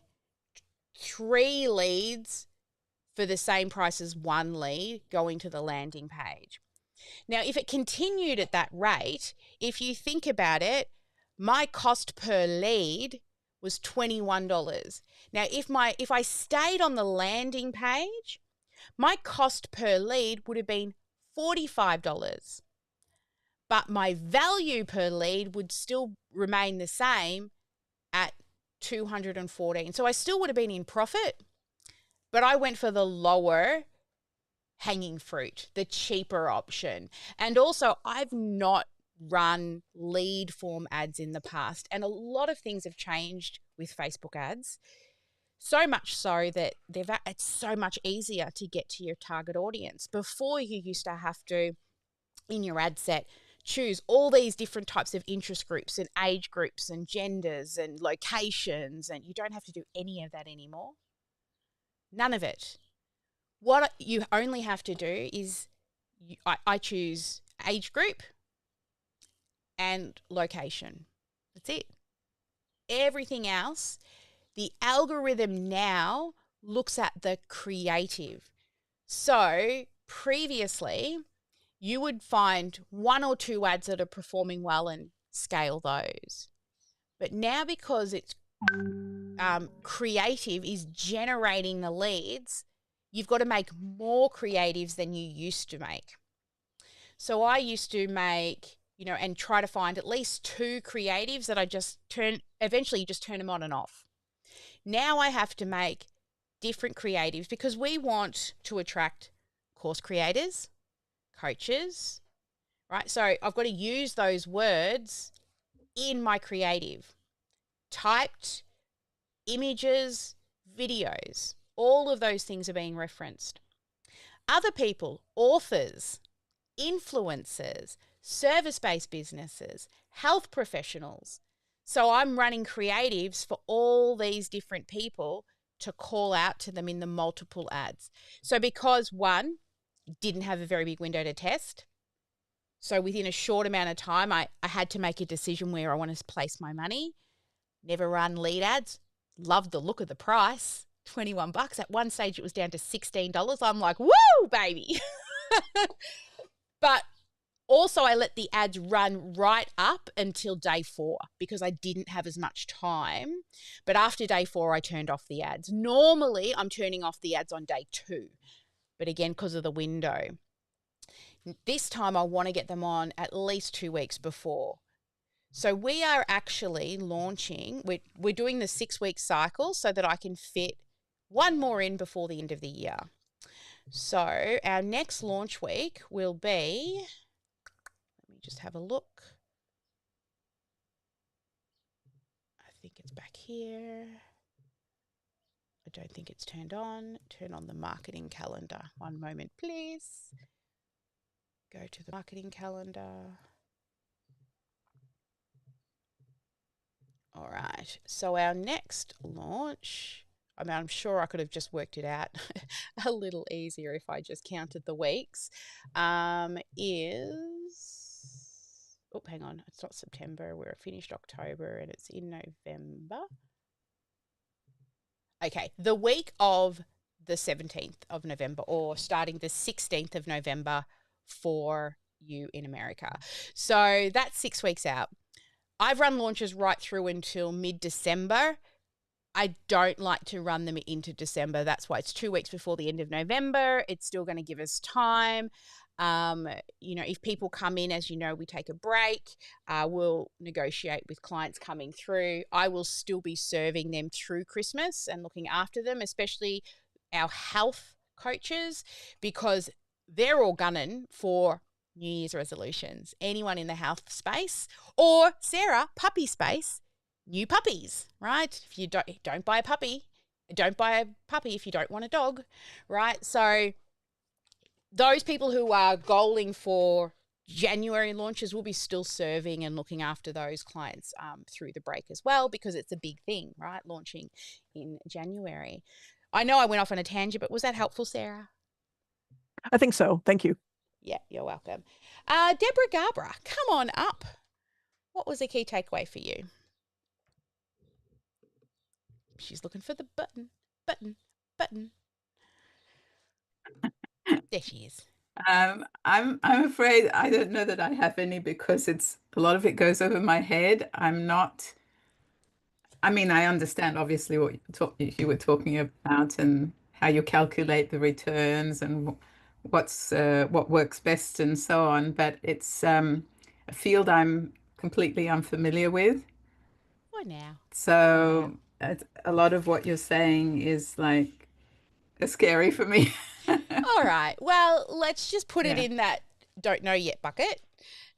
3 leads for the same price as one lead going to the landing page. Now, if it continued at that rate, if you think about it, my cost per lead was $21. Now, if I stayed on the landing page, my cost per lead would have been $45. But my value per lead would still remain the same at $214. So I still would have been in profit, but I went for the lower hanging fruit, the cheaper option. And also, I've not run lead form ads in the past, and a lot of things have changed with Facebook ads. So much so that it's so much easier to get to your target audience. Before, you used to have to, in your ad set, choose all these different types of interest groups and age groups and genders and locations, and you don't have to do any of that anymore. None of it. What you only have to do is I choose age group and location. That's it. Everything else, the algorithm now looks at the creative. So previously, you would find one or two ads that are performing well and scale those. But now, because it's creative is generating the leads, you've got to make more creatives than you used to make. So I used to make, and try to find at least 2 creatives that I eventually just turn them on and off. Now I have to make different creatives because we want to attract course creators, coaches, right? So I've got to use those words in my creative. Typed, images, videos, all of those things are being referenced. Other people, authors, influencers, service-based businesses, health professionals. So I'm running creatives for all these different people to call out to them in the multiple ads. So because one didn't have a very big window to test, so within a short amount of time, I had to make a decision where I want to place my money. Never run lead ads. Loved the look of the price, $21. At one stage, it was down to $16. I'm like, woo, baby. But also, I let the ads run right up until day 4 because I didn't have as much time. But after day 4, I turned off the ads. Normally, I'm turning off the ads on day 2. But again, because of the window. This time, I want to get them on at least 2 weeks before. So we are actually launching, we're doing the 6-week cycle so that I can fit one more in before the end of the year. So our next launch week will be, let me just have a look. I think it's back here. I don't think it's turned on. Turn on the marketing calendar. One moment, please. Go to the marketing calendar. All right. So our next launch, I'm sure I could have just worked it out a little easier if I just counted the weeks, hang on. It's not September. We're finished October and it's in November. Okay. The week of the 17th of November, or starting the 16th of November for you in America. So that's 6 weeks out. I've run launches right through until mid-December. I don't like to run them into December. That's why it's 2 weeks before the end of November. It's still going to give us time. If people come in, as you know, we take a break. We'll negotiate with clients coming through. I will still be serving them through Christmas and looking after them, especially our health coaches, because they're all gunning for New Year's resolutions. Anyone in the health space, or Sarah, puppy space, new puppies, right? If you don't buy a puppy, don't buy a puppy if you don't want a dog, right? So those people who are goaling for January launches will be still serving and looking after those clients through the break as well, because it's a big thing, right? Launching in January. I know I went off on a tangent, but was that helpful, Sarah? I think so. Thank you. Yeah, you're welcome. Deborah Garbra, come on up. What was the key takeaway for you? She's looking for the button. There she is. I'm afraid I don't know that I have any because it's a lot of it goes over my head. I mean, I understand obviously what you were talking about and how you calculate the returns and what works best and so on, but it's a field I'm completely unfamiliar with. For now. So a lot of what you're saying is like scary for me. All right. Well, let's just put it Yeah. in that don't know yet bucket,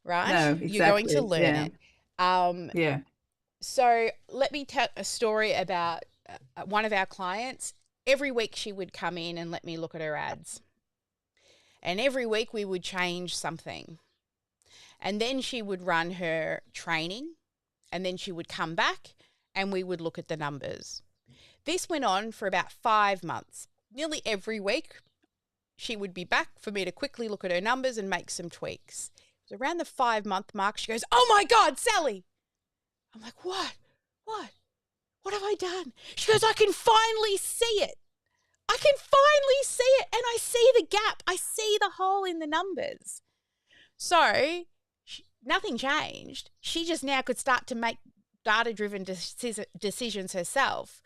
right? No, You're going to exactly. learn Yeah. it. Um, Yeah. so let me tell a story about one of our clients. Every week she would come in and let me look at her ads. And every week we would change something. And then she would run her training, and then she would come back and we would look at the numbers. This went on for about 5 months. Nearly every week she would be back for me to quickly look at her numbers and make some tweaks. It was around the 5-month mark. She goes, "Oh my God, Sally." I'm like, "What? What? What have I done?" She goes, "I can finally see it. I can finally see it. And I see the gap. I see the hole in the numbers." So nothing changed. She just now could start to make data-driven decisions herself.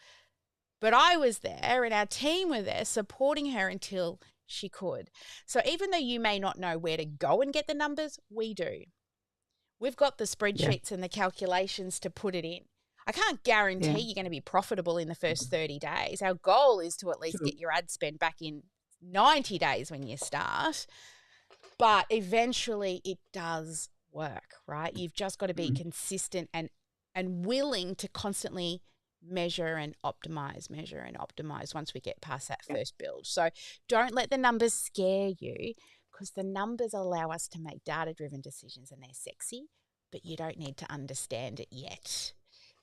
But I was there and our team were there supporting her until she could. So even though you may not know where to go and get the numbers, we do. We've got the Yeah. spreadsheets and the calculations to put it in. I can't guarantee Yeah. you're going to be profitable in the first 30 days. Our goal is to at least Sure. get your ad spend back in 90 days when you start. But eventually it does work, right? You've just got to be consistent and willing to constantly measure and optimize once we get past that first build. So don't let the numbers scare you, because the numbers allow us to make data-driven decisions and they're sexy, but you don't need to understand it yet,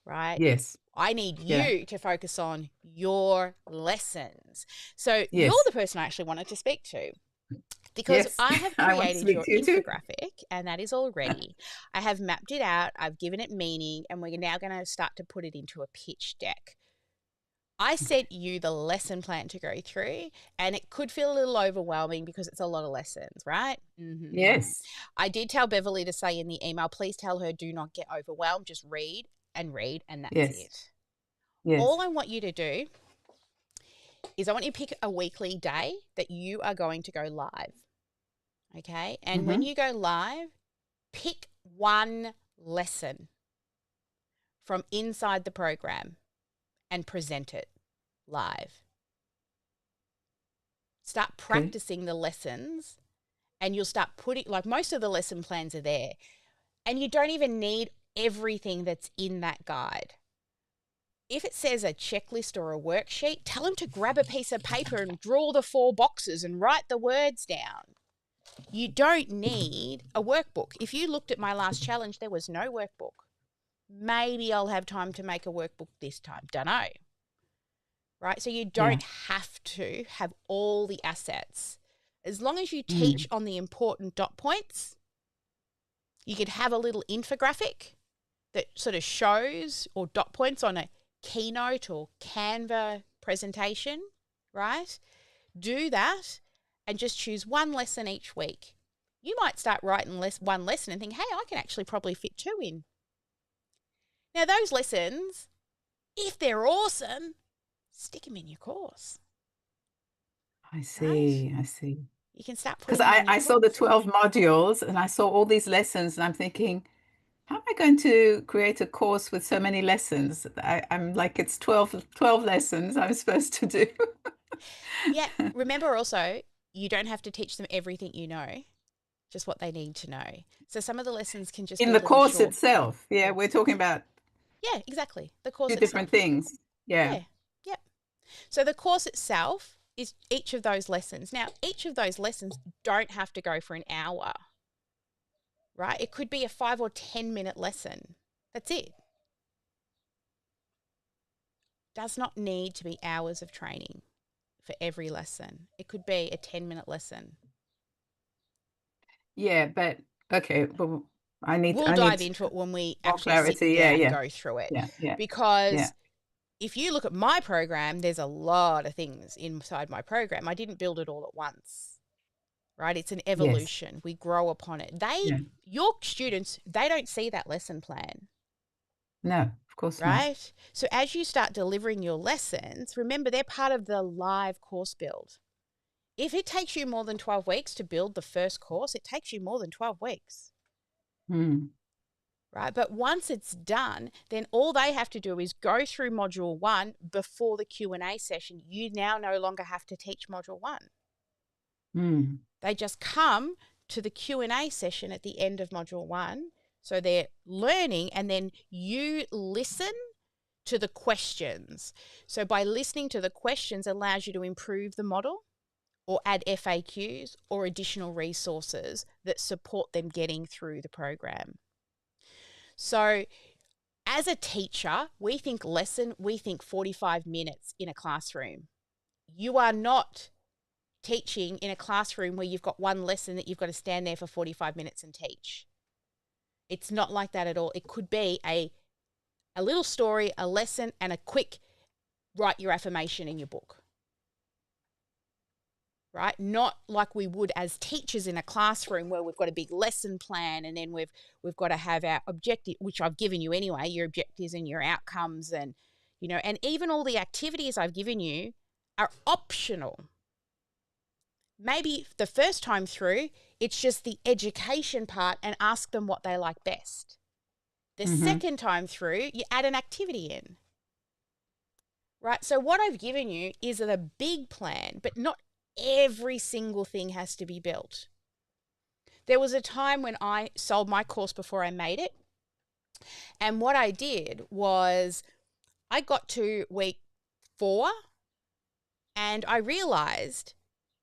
right? Yes. I need Yeah. you to focus on your lessons. So you're Yes. the person I actually wanted to speak to, because Yes. I have I want to created speak your to you too. infographic, and that is all ready. I have mapped it out. I've given it meaning, and we're now going to start to put it into a pitch deck. I sent you the lesson plan to go through, and it could feel a little overwhelming because it's a lot of lessons, right? Yes. I did tell Beverly to say in the email, please tell her do not get overwhelmed. Just read, and that's Yes. it. Yes. All I want you to do is I want you to pick a weekly day that you are going to go live. Okay? And when you go live, pick one lesson from inside the program and present it live. Start practicing the lessons, and you'll start putting, like, most of the lesson plans are there, and you don't even need everything that's in that guide. If it says a checklist or a worksheet, tell them to grab a piece of paper and draw the 4 boxes and write the words down. You don't need a workbook. If you looked at my last challenge, there was no workbook. Maybe I'll have time to make a workbook this time. Dunno. Right? So you don't have to have all the assets. As long as you teach on the important dot points, you could have a little infographic that sort of shows, or dot points on a Keynote or Canva presentation, right? Do that and just choose one lesson each week. You might start writing one lesson and think, hey, I can actually probably fit 2 in. Now, those lessons, if they're awesome, stick them in your course. I see. Right? I see. You can start Because putting them in your I saw the course. 12 modules and I saw all these lessons and I'm thinking, how am I going to create a course with so many lessons? I'm like, it's 12 lessons I'm supposed to do. Yeah. Remember also, you don't have to teach them everything you know, just what they need to know. So some of the lessons can just In be the little course short. itself. Yeah, we're talking about Yeah, exactly. The course 2 different itself. things. Yeah. Yeah. Yep. So the course itself is each of those lessons. Now, each of those lessons don't have to go for an hour, right? It could be a 5 or 10-minute lesson. That's it. Does not need to be hours of training for every lesson. It could be a 10-minute lesson. Yeah, but okay, but We'll I dive need into it when we more actually sit clarity. Yeah, down and yeah. go through it. Yeah, yeah. Yeah. Because if you look at my program, there's a lot of things inside my program. I didn't build it all at once. right? It's an Yes. evolution. We grow upon it. Yeah. Your students, they don't see that lesson plan, No, of course not. right? So as you start delivering your lessons, remember they're part of the live course build. If it takes you more than 12 weeks to build the first course, it takes you more than 12 weeks. Mm. Right? But once it's done, then all they have to do is go through module 1 before the Q&A session. You now no longer have to teach module 1. Mm. They just come to the Q&A session at the end of module 1. So they're learning, and then you listen to the questions. So by listening to the questions allows you to improve the model or add FAQs or additional resources that support them getting through the program. So as a teacher, we think 45 minutes in a classroom. You are not teaching in a classroom where you've got one lesson that you've got to stand there for 45 minutes and teach. It's not like that at all. It could be a little story, a lesson, and a quick write your affirmation in your book. Right? Not like we would as teachers in a classroom where we've got a big lesson plan, and then we've got to have our objective, which I've given you anyway, your objectives and your outcomes, and and even all the activities I've given you are optional. Maybe the first time through, it's just the education part and ask them what they like best. The second time through, you add an activity in. Right? So what I've given you is a big plan, but not every single thing has to be built. There was a time when I sold my course before I made it. And what I did was I got to week 4 and I realized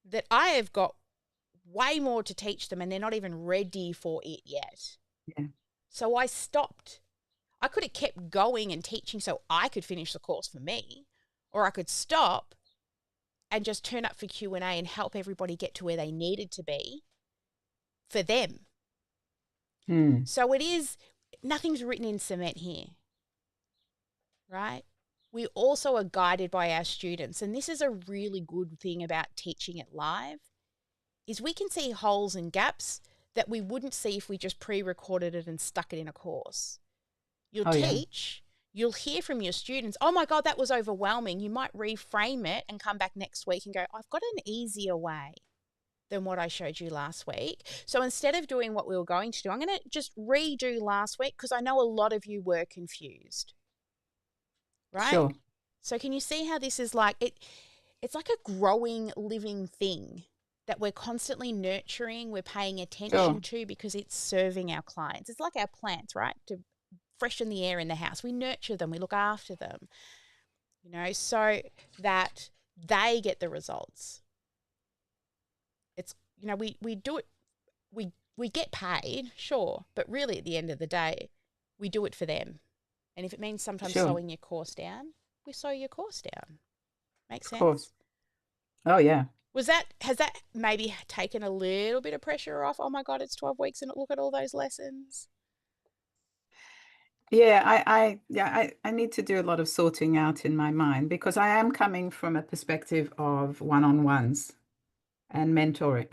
that I have got way more to teach them and they're not even ready for it yet. Yeah. So I stopped. I could have kept going and teaching so I could finish the course for me, or I could stop and just turn up for Q&A and help everybody get to where they needed to be for them. So it is, nothing's written in cement here, right? We also are guided by our students. And this is a really good thing about teaching it live, is we can see holes and gaps that we wouldn't see if we just pre-recorded it and stuck it in a course. You'll teach, you'll hear from your students, oh my God, that was overwhelming. You might reframe it and come back next week and go, I've got an easier way than what I showed you last week. So instead of doing what we were going to do, I'm going to just redo last week because I know a lot of you were confused. Right? Sure. So can you see how this is like, it's like a growing, living thing that we're constantly nurturing, we're paying attention to because it's serving our clients. It's like our plants, right? To freshen the air in the house. We nurture them, we look after them, so that they get the results. It's, we do it, we get paid, sure, but really at the end of the day, we do it for them. And if it means sometimes slowing your course down, we slow your course down. Makes sense? Of course. Oh, yeah. Has that maybe taken a little bit of pressure off? Oh my God, it's 12 weeks and look at all those lessons. Yeah, I need to do a lot of sorting out in my mind because I am coming from a perspective of one-on-ones and mentoring,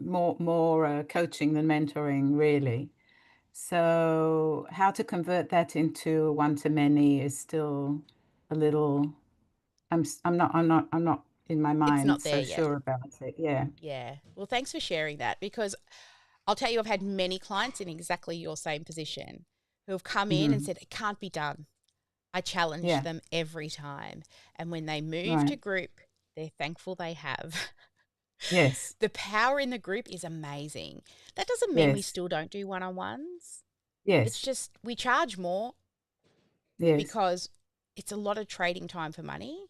more coaching than mentoring, really. So how to convert that into one-to-many is still a little. I'm not in my It's mind not so there yet. sure about it. Yeah. Yeah. Well, thanks for sharing that, because I'll tell you, I've had many clients in exactly your same position who have come in and said, it can't be done. I challenge them every time. And when they move to group, they're thankful they have. Yes. The power in the group is amazing. That doesn't mean we still don't do one-on-ones. Yes. It's just we charge more because it's a lot of trading time for money,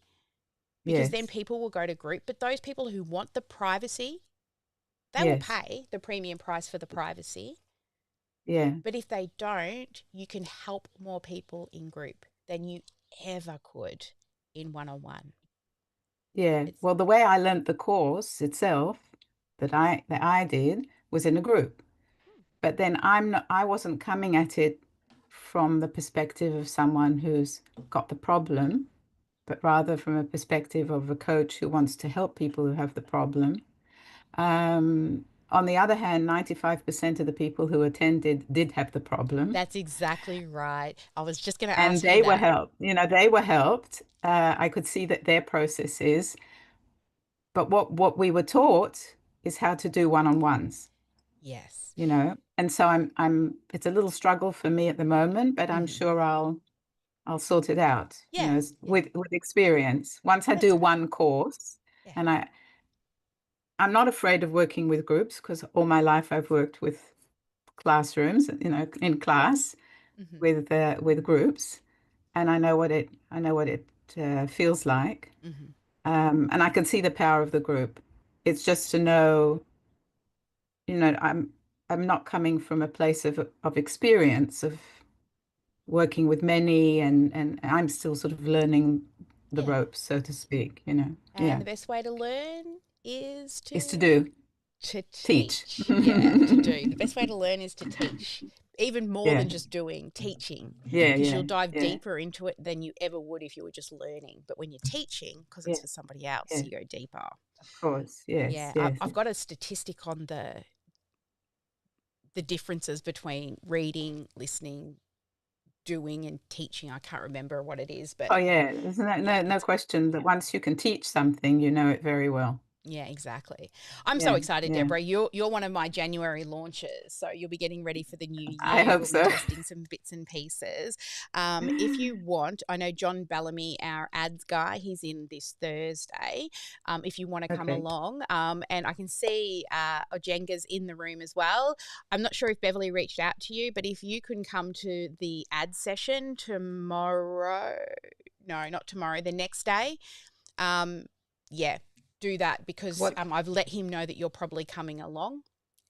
because then people will go to group. But those people who want the privacy, they will pay the premium price for the privacy. Yeah. But if they don't, you can help more people in group than you ever could in one-on-one. Yeah. Well, the way I learnt the course itself that I did was in a group. But then I wasn't coming at it from the perspective of someone who's got the problem, but rather from a perspective of a coach who wants to help people who have the problem. On the other hand, 95% of the people who attended did have the problem, That's exactly right. I was just going to and ask you they were that. helped. They were helped. I could see that their processes, but what we were taught is how to do one-on-ones, Yes. And so I'm it's a little struggle for me at the moment, but I'm Mhm. sure I'll sort it out, Yeah. Yeah. with experience. Once I That's do great. one course, Yeah. and I'm not afraid of working with groups because all my life I've worked with classrooms, in class Mhm. with groups, and I know what it feels like, Mhm. and I can see the power of the group. It's just to know, I'm not coming from a place of experience of working with many, and I'm still sort of learning the Yeah. ropes, so to speak. And Yeah, the best way to learn is is to to do, teach. teach. Yeah, to do. The best way to learn is to teach. Even more Yeah, than just doing, teaching, yeah, because yeah, you'll dive yeah, deeper into it than you ever would if you were just learning. But when you're teaching, because it's yeah, for somebody else, yeah. you go deeper. Of course, yes, Yeah, yes. I've got a statistic on the differences between reading, listening, doing, and teaching. I can't remember what it is, but Oh yeah, there's no, yeah, no, no question that once you can teach something, you know it very well. yeah, exactly. I'm so Yeah, excited, yeah. Deborah. You're one of my January launches, so you'll be getting ready for the new I year. hope We'll be so. testing some bits and pieces. If you want, I know John Bellamy, our ads guy, he's in this Thursday. If you want to come Okay. along, and I can see Ojenga's in the room as well. I'm not sure if Beverly reached out to you, but if you can come to the ad session tomorrow, no, not tomorrow, the next day. Yeah, do that because What? I've let him know that you're probably coming along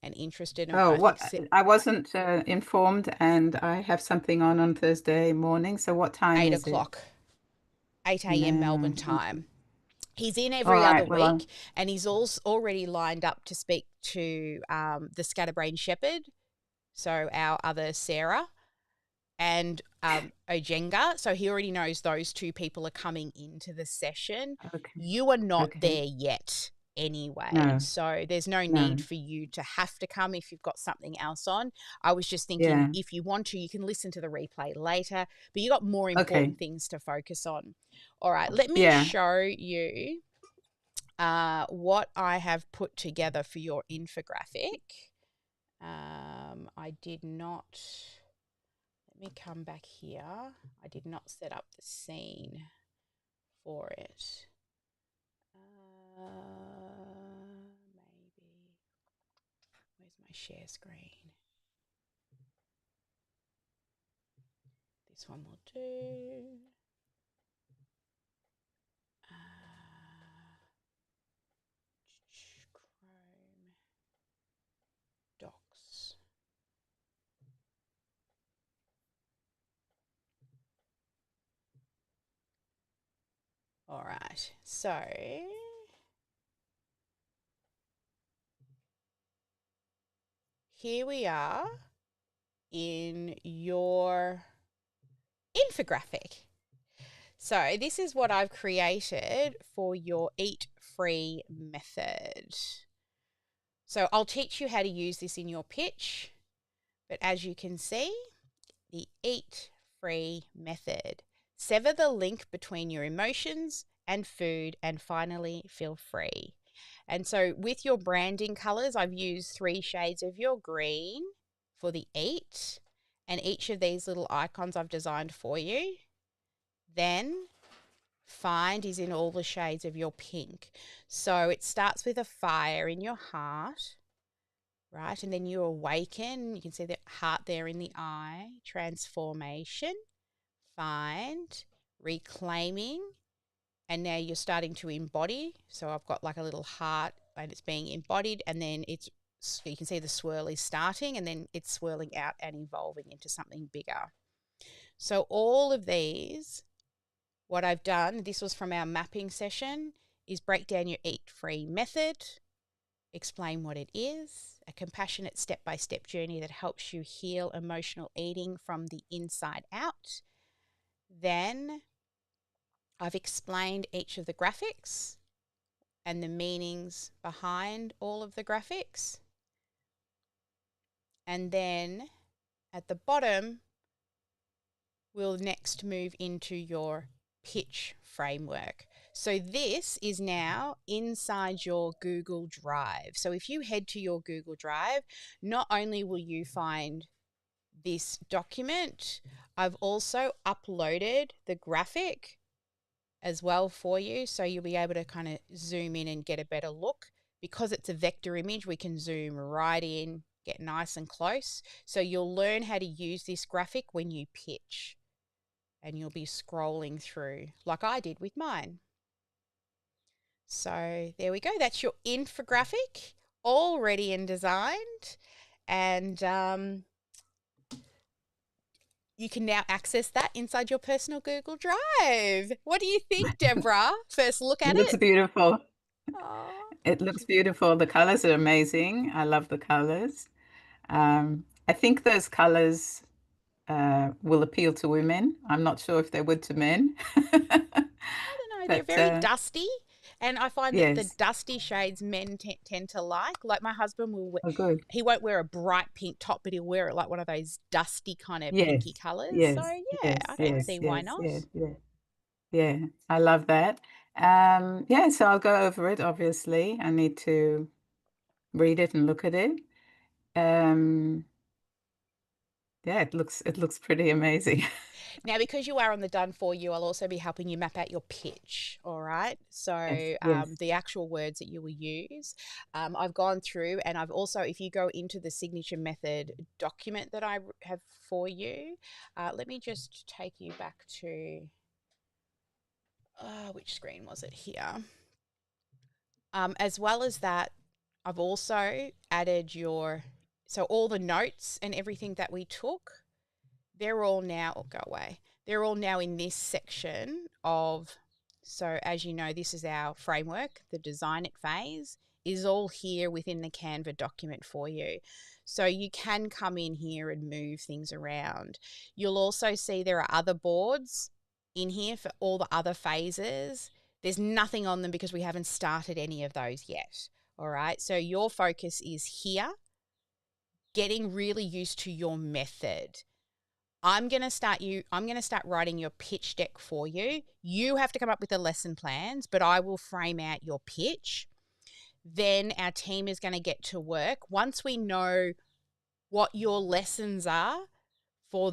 and interested. And Oh, I think what? I wasn't informed, and I have something on Thursday morning. So what time eight is it? o'clock, 8 a.m. No. Melbourne time. He's in All every other right. Well, week, and he's also already lined up to speak to the Scatterbrain Shepherd, so our other Sarah, and Ojenga. So he already knows those two people are coming into the session. okay. You are not Okay. there yet anyway. No. So there's no need No. for you to have to come if you've got something else on. I was just thinking Yeah. if you want to, you can listen to the replay later, but you got more Okay. important things to focus on. All right, let me Yeah. show you what I have put together for your infographic. I did not. Let me come back here. I did not set up the scene for it. Maybe. Where's my share screen? This one will do. Chrome Docs. All right. So here we are in your infographic. So this is what I've created for your Eat Free method. So I'll teach you how to use this in your pitch, but as you can see, the Eat Free method. Sever the link between your emotions and food and finally feel free. And so with your branding colors, I've used 3 shades of your green for the eat, and each of these little icons I've designed for you. Then find is in all the shades of your pink. So it starts with a fire in your heart, right? And then you awaken. You can see the heart there in the eye. Transformation, find, reclaiming, and now you're starting to embody. So I've got like a little heart and it's being embodied, and then you can see the swirl is starting and then it's swirling out and evolving into something bigger. So all of these, what I've done, this was from our mapping session, is break down your Eat Free method, explain what it is, a compassionate step-by-step journey that helps you heal emotional eating from the inside out. Then I've explained each of the graphics and the meanings behind all of the graphics. And then at the bottom, we'll next move into your pitch framework. So this is now inside your Google Drive. So if you head to your Google Drive, not only will you find this document, I've also uploaded the graphic as well for you. So you'll be able to kind of zoom in and get a better look. Because it's a vector image, we can zoom right in, get nice and close. So you'll learn how to use this graphic when you pitch. And you'll be scrolling through like I did with mine. So there we go. That's your infographic, all ready and designed. And you can now access that inside your personal Google Drive. What do you think, Deborah? First look at It looks it. beautiful. Aww. It looks beautiful. The colors are amazing. I love the colors. I think those colors will appeal to women. I'm not sure if they would to men. I don't know. They're But very dusty. And I find that the yes. dusty shades men tend to like. Like my husband will, Oh, good. he won't wear a bright pink top, but he'll wear it like one of those dusty kind of pinky Yes. colours. So Yes. yeah, Yes. I don't Yes. see why Yes. not. Yes. Yeah. Yeah. I love that. Yeah, so I'll go over it, obviously. I need to read it and look at it. Yeah, it looks pretty amazing. Now, because you are on the done for you, I'll also be helping you map out your pitch. All right. Yes. So Yes. the actual words that you will use, I've gone through, and I've also, if you go into the signature method document that I have for you, let me just take you back to which screen was it here? As well as that, I've also added so all the notes and everything that we took, they're all now, go away. They're all now in this section of, so as you know, this is our framework, the design it phase is all here within the Canva document for you. So you can come in here and move things around. You'll also see there are other boards in here for all the other phases. There's nothing on them because we haven't started any of those yet. All right. So your focus is here, getting really used to your method. I'm going to start writing your pitch deck for you. You have to come up with the lesson plans, but I will frame out your pitch. Then our team is going to get to work. Once we know what your lessons are for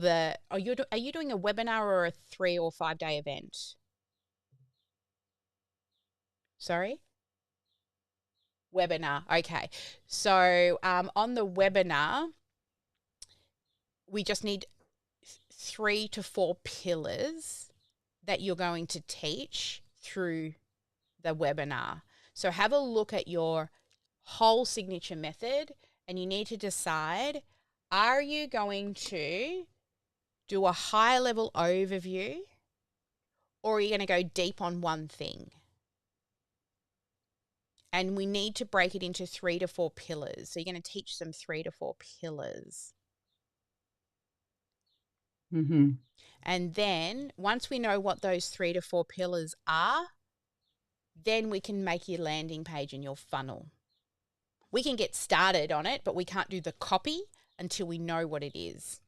are you doing a webinar or a 3 or 5 day event? Sorry? Webinar. Okay. So on the webinar, we just need 3 to 4 pillars that you're going to teach through the webinar. So have a look at your whole signature method and you need to decide, are you going to do a high level overview or are you going to go deep on one thing? And we need to break it into 3 to 4 pillars. So you're going to teach them 3 to 4 pillars. Mm-hmm. And then once we know what those 3 to 4 pillars are, then we can make your landing page and your funnel. We can get started on it, but we can't do the copy until we know what it is.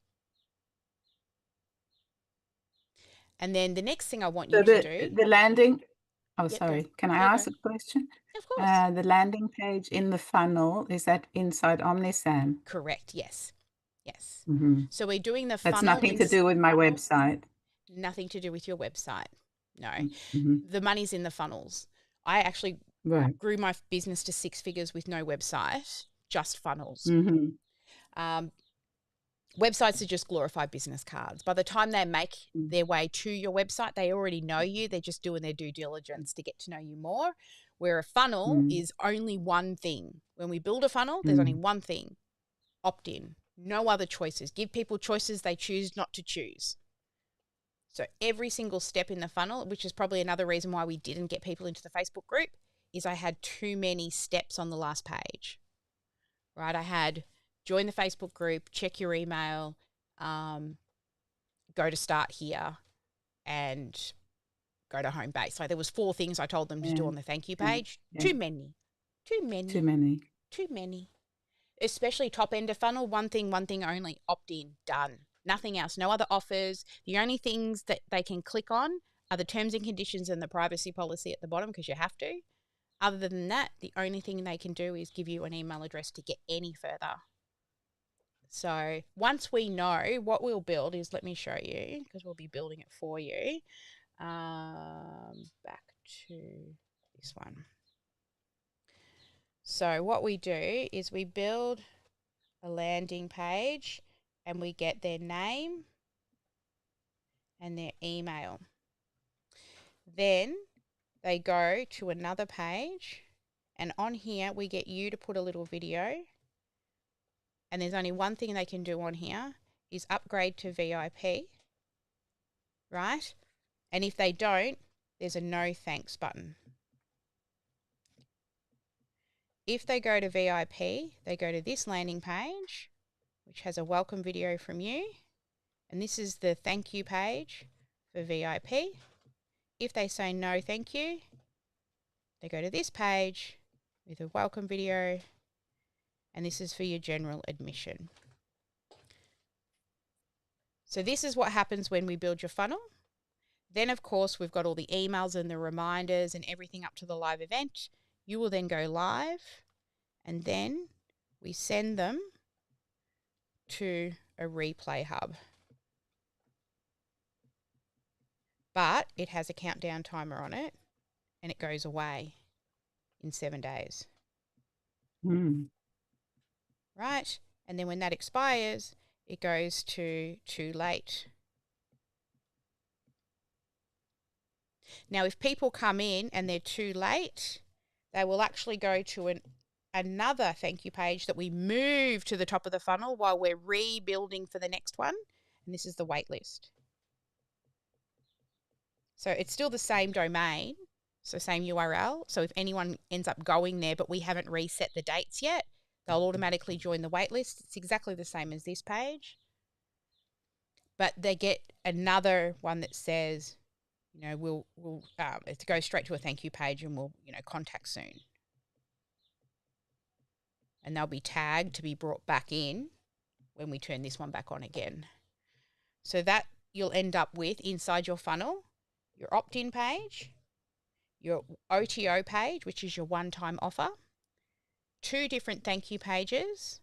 And then the next thing I want you to do. The landing. Oh, Yeah, sorry. Can I Yeah, ask go. a question? Of course. The landing page in the funnel, is that inside OmniSam? Correct. Yes. Yes. Mm-hmm. So we're doing the That's funnel. nothing to do with my website. Nothing to do with your website. No. Mm-hmm. The money's in the funnels. I actually Right. grew my business to 6 figures with no website, just funnels. Mm-hmm. Websites are just glorified business cards. By the time they make their way to your website, they already know you. They're just doing their due diligence to get to know you more. Where a funnel is only one thing. When we build a funnel, there's only one thing. Opt in. No other choices. Give people choices they choose not to choose. So every single step in the funnel, which is probably another reason why we didn't get people into the Facebook group, is I had too many steps on the last page. Right? I had join the Facebook group, check your email, go to start here, and go to home base. Like there was 4 things I told them to do on the thank you page. Yeah. Too many. Too many. Especially top end of funnel, one thing only, opt in, done. Nothing else, no other offers. The only things that they can click on are the terms and conditions and the privacy policy at the bottom because you have to. Other than that, the only thing they can do is give you an email address to get any further. So once we know, what we'll build is, let me show you because we'll be building it for you. Back to this one. So what we do is we build a landing page and we get their name and their email. Then they go to another page and on here we get you to put a little video, and there's only one thing they can do on here is upgrade to VIP, right? And if they don't, there's a no thanks button. If they go to VIP, they go to this landing page, which has a welcome video from you. And this is the thank you page for VIP. If they say no, thank you, they go to this page with a welcome video. And this is for your general admission. So this is what happens when we build your funnel. Then, of course, we've got all the emails and the reminders and everything up to the live event. You will then go live, and then we send them to a replay hub. But it has a countdown timer on it, and it goes away in 7 days. Right? And then when that expires, it goes to too late. Now, if people come in and they're too late, they will actually go to another thank you page that we move to the top of the funnel while we're rebuilding for the next one. And this is the wait list. So it's still the same domain, so same URL. So if anyone ends up going there, but we haven't reset the dates yet, they'll automatically join the wait list. It's exactly the same as this page. But they get another one that says, you know, we'll go straight to a thank you page and we'll, contact soon. And they'll be tagged to be brought back in when we turn this one back on again. So that you'll end up with inside your funnel, your opt-in page, your OTO page, which is your one-time offer, 2 different thank you pages,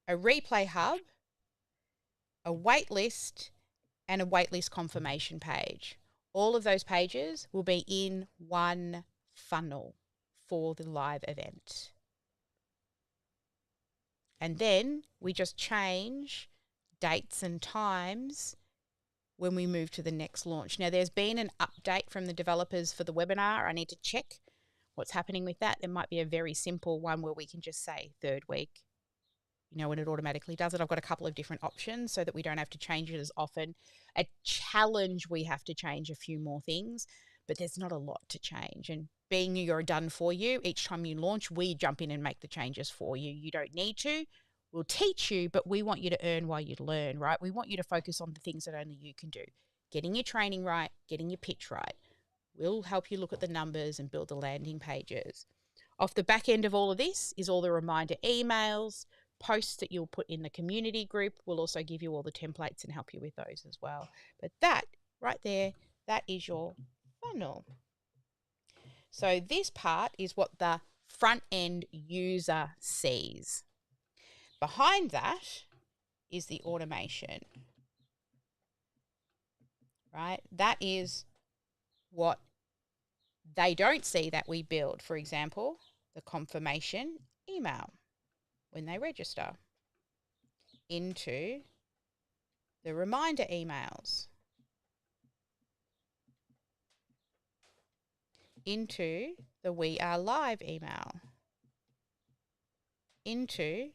a replay hub, a wait list, and a waitlist confirmation page. All of those pages will be in one funnel for the live event. And then we just change dates and times when we move to the next launch. Now, there's been an update from the developers for the webinar. I need to check what's happening with that. There might be a very simple one where we can just say 3rd week, when it automatically does it. I've got a couple of different options so that we don't have to change it as often. A challenge, we have to change a few more things, but there's not a lot to change. And being you're done for you, each time you launch, we jump in and make the changes for you. You don't need to. We'll teach you, but we want you to earn while you learn, right? We want you to focus on the things that only you can do. Getting your training right, getting your pitch right. We'll help you look at the numbers and build the landing pages. Off the back end of all of this is all the reminder emails, posts that you'll put in the community group. We'll also give you all the templates and help you with those as well. But that right there, that is your funnel. So this part is what the front end user sees. Behind that is the automation, right? That is what they don't see that we build. For example, the confirmation email when they register, into the reminder emails, into the We Are Live email, into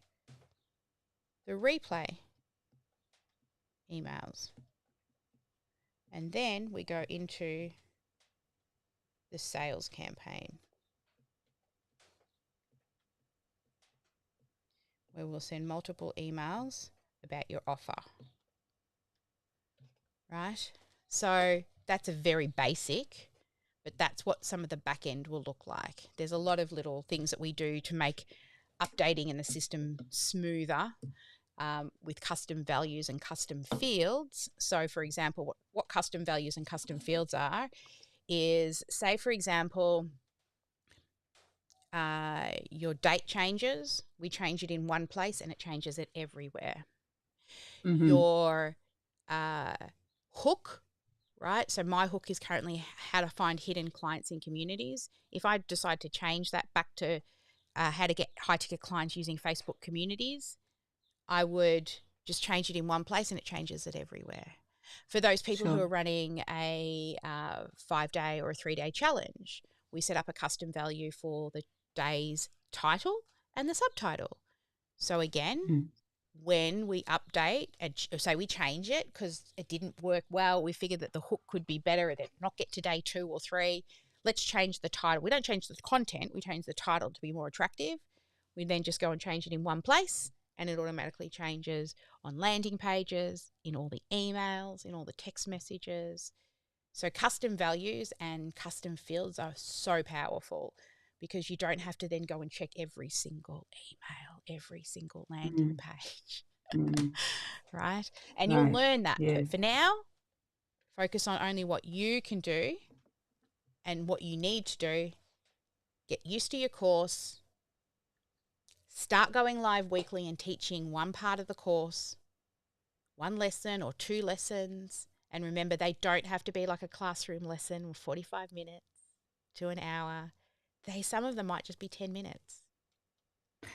the replay emails. And then we go into the sales campaign, where we'll send multiple emails about your offer. Right? So that's a very basic, but that's what some of the back end will look like. There's a lot of little things that we do to make updating in the system smoother, with custom values and custom fields. So, for example, what custom values and custom fields are is, say, for example, your date changes. We change it in one place and it changes it everywhere. Mm-hmm. Your hook, right? So my hook is currently how to find hidden clients in communities. If I decide to change that back to how to get high-ticket clients using Facebook communities, I would just change it in one place and it changes it everywhere. For those people who Sure. are running a 5-day or a 3-day challenge, we set up a custom value for the day's title and the subtitle. So again, when we update and say we change it because it didn't work well, we figured that the hook could be better, it not get to day 2 or 3. Let's change the title. We don't change the content, we change the title to be more attractive. We then just go and change it in one place, and it automatically changes on landing pages, in all the emails, in all the text messages. So custom values and custom fields are so powerful because you don't have to then go and check every single email, every single landing page, right? And you'll learn that. Yeah. But for now, focus on only what you can do and what you need to do. Get used to your course. Start going live weekly and teaching one part of the course, one lesson or 2 lessons. And remember, they don't have to be like a classroom lesson with 45 minutes to an hour. Some of them might just be 10 minutes.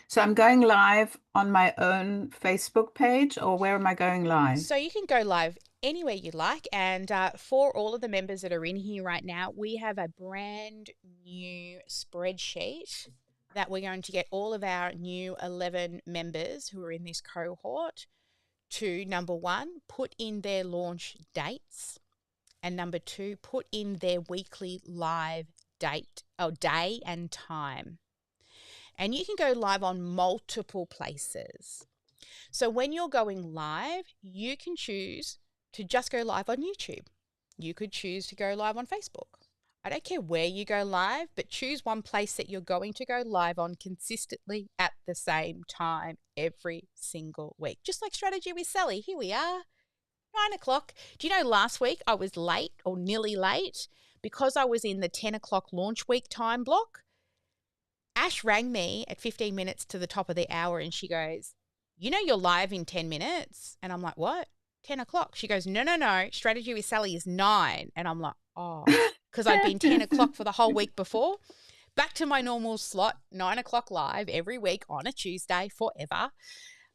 So I'm going live on my own Facebook page, or where am I going live? So you can go live anywhere you like. And for all of the members that are in here right now, we have a brand new spreadsheet that we're going to get all of our new 11 members who are in this cohort to, number 1, put in their launch dates, and number 2, put in their weekly live date or day and time. And you can go live on multiple places. So when you're going live, you can choose to just go live on YouTube. You could choose to go live on Facebook. I don't care where you go live, but choose one place that you're going to go live on consistently at the same time every single week. Just like Strategy with Sally. Here we are, 9 o'clock. Do you know last week I was late or nearly late because I was in the 10 o'clock launch week time block? Ash rang me at 15 minutes to the top of the hour and she goes, you know you're live in 10 minutes? And I'm like, what? 10 o'clock? She goes, no. Strategy with Sally is 9. And I'm like, oh, because I'd been 10 o'clock for the whole week before. Back to my normal slot, 9 o'clock live every week on a Tuesday forever.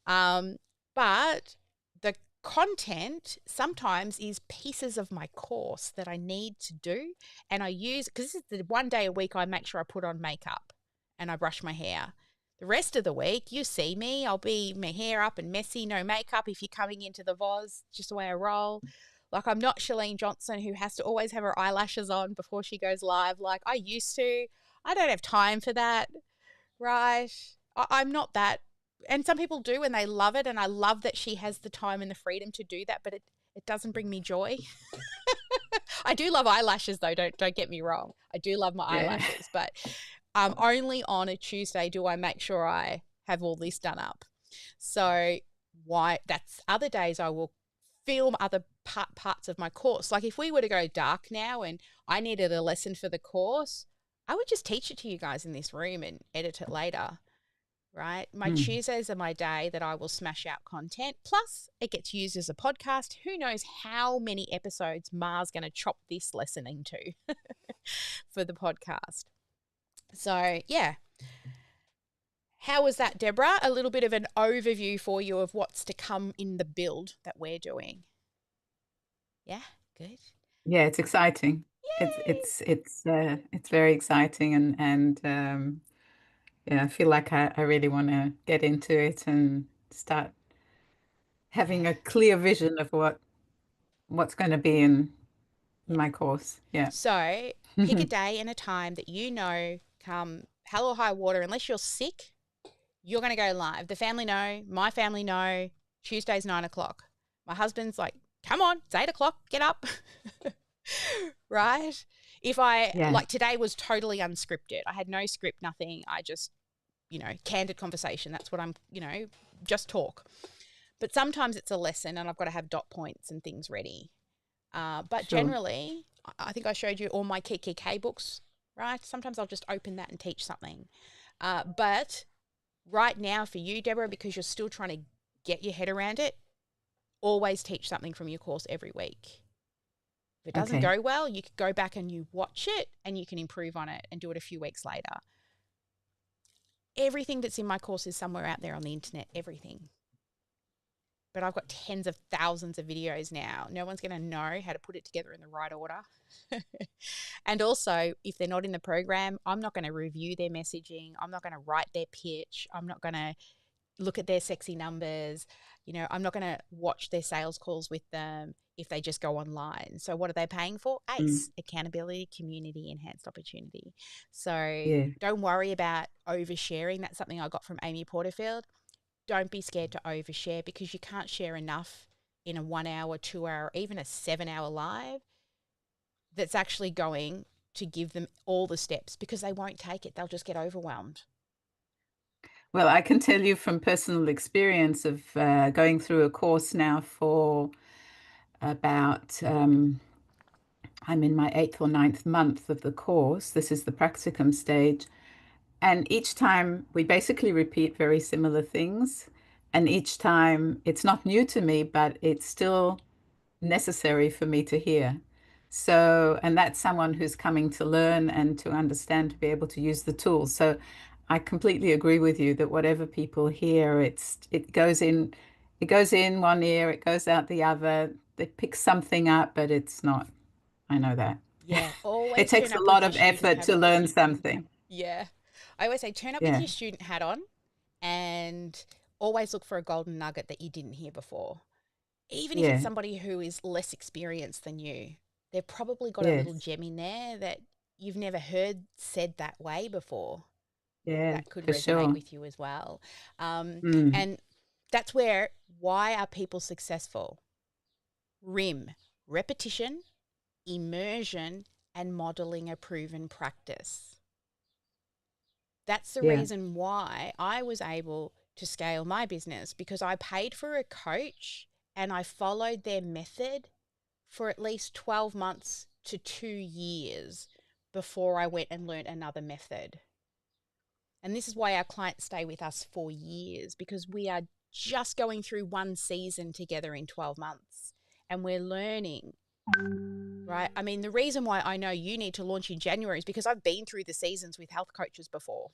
But the content sometimes is pieces of my course that I need to do. And I use, because this is the one day a week I make sure I put on makeup and I brush my hair. The rest of the week, you see me, I'll be my hair up and messy, no makeup. If you're coming into the VOZ, just the way I roll. Like, I'm not Shalene Johnson who has to always have her eyelashes on before she goes live like I used to. I don't have time for that, right? I'm not that. And some people do and they love it, and I love that she has the time and the freedom to do that, but it doesn't bring me joy. I do love eyelashes though, don't get me wrong. I do love my eyelashes, but only on a Tuesday do I make sure I have all this done up. So that's other days I will film other parts of my course. Like if we were to go dark now and I needed a lesson for the course, I would just teach it to you guys in this room and edit it later, right? My Tuesdays are my day that I will smash out content. Plus, it gets used as a podcast. Who knows how many episodes Mar's going to chop this lesson into for the podcast. So, yeah. How was that, Deborah? A little bit of an overview for you of what's to come in the build that we're doing. Yeah, good. Yeah, it's exciting. It's very exciting, and yeah, I feel like I really want to get into it and start having a clear vision of what's going to be in my course. Yeah. So pick a day and a time that you know, come hell or high water, unless you're sick, you're going to go live. The family know, my family know, Tuesday's 9 o'clock. My husband's like, come on, it's 8 o'clock, get up. Right? If I, Yeah. like today was totally unscripted. I had no script, nothing. I just, candid conversation. That's what I'm, just talk. But sometimes it's a lesson and I've got to have dot points and things ready. But Sure. generally, I think I showed you all my KKK books, right? Sometimes I'll just open that and teach something. But right now for you, Deborah, because you're still trying to get your head around it, always teach something from your course every week. If it doesn't Okay. go well, you can go back and you watch it and you can improve on it and do it a few weeks later. Everything that's in my course is somewhere out there on the internet, everything. But I've got tens of thousands of videos now. No one's going to know how to put it together in the right order. And also, if they're not in the program, I'm not going to review their messaging. I'm not going to write their pitch. I'm not going to look at their sexy numbers. I'm not going to watch their sales calls with them if they just go online. So what are they paying for? ACE, accountability, community, enhanced opportunity. So Yeah. don't worry about oversharing. That's something I got from Amy Porterfield. Don't be scared to overshare because you can't share enough in a 1 hour, 2 hour, even a 7 hour live that's actually going to give them all the steps because they won't take it. They'll just get overwhelmed. Well, I can tell you from personal experience of going through a course now for about, I'm in my 8th or 9th month of the course. This is the practicum stage. And each time we basically repeat very similar things. And each time it's not new to me, but it's still necessary for me to hear. So, and that's someone who's coming to learn and to understand, to be able to use the tools. So I completely agree with you that whatever people hear, it goes in one ear, it goes out the other. They pick something up, but it's not. I know that. Yeah, It always turn takes a up with lot your of student effort hat to on. learn something. Yeah. I always say turn up with Yeah, your student hat on and always look for a golden nugget that you didn't hear before. Even if it's yeah, somebody who is less experienced than you, they've probably got a little yes, gem in there that you've never heard said that way before. yeah, That could for resonate sure. with you as well. Mm, And that's why are people successful? RIM, repetition, immersion, and modeling a proven practice. That's the yeah, reason why I was able to scale my business because I paid for a coach and I followed their method for at least 12 months to 2 years before I went and learned another method. And this is why our clients stay with us for years because we are just going through one season together in 12 months and we're learning, right? I mean, the reason why I know you need to launch in January is because I've been through the seasons with health coaches before.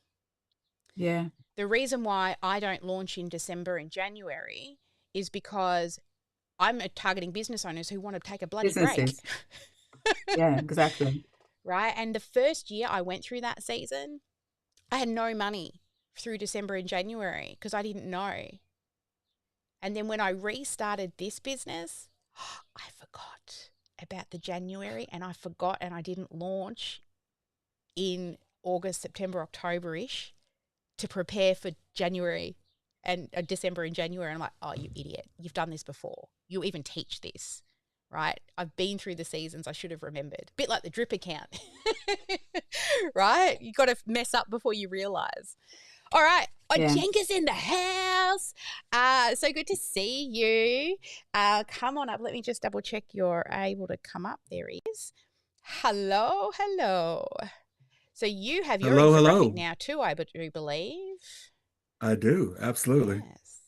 yeah. The reason why I don't launch in December and January is because I'm targeting business owners who want to take a bloody break. Businesses. Yeah, exactly. Right? And the first year I went through that season, I had no money through December and January because I didn't know. And then when I restarted this business, I forgot about the January and I didn't launch in August, September, October-ish to prepare for January and December and January. And I'm like, oh, you idiot. You've done this before. You even teach this, right? I've been through the seasons. I should have remembered. A bit like the drip account, right? You got to mess up before you realize. All right. Yeah. Jenka's in the house. So good to see you. Come on up. Let me just double check you're able to come up. There he is. Hello, hello. So you have your Hello, infographic hello. now too, I do believe. I do, absolutely. Yes.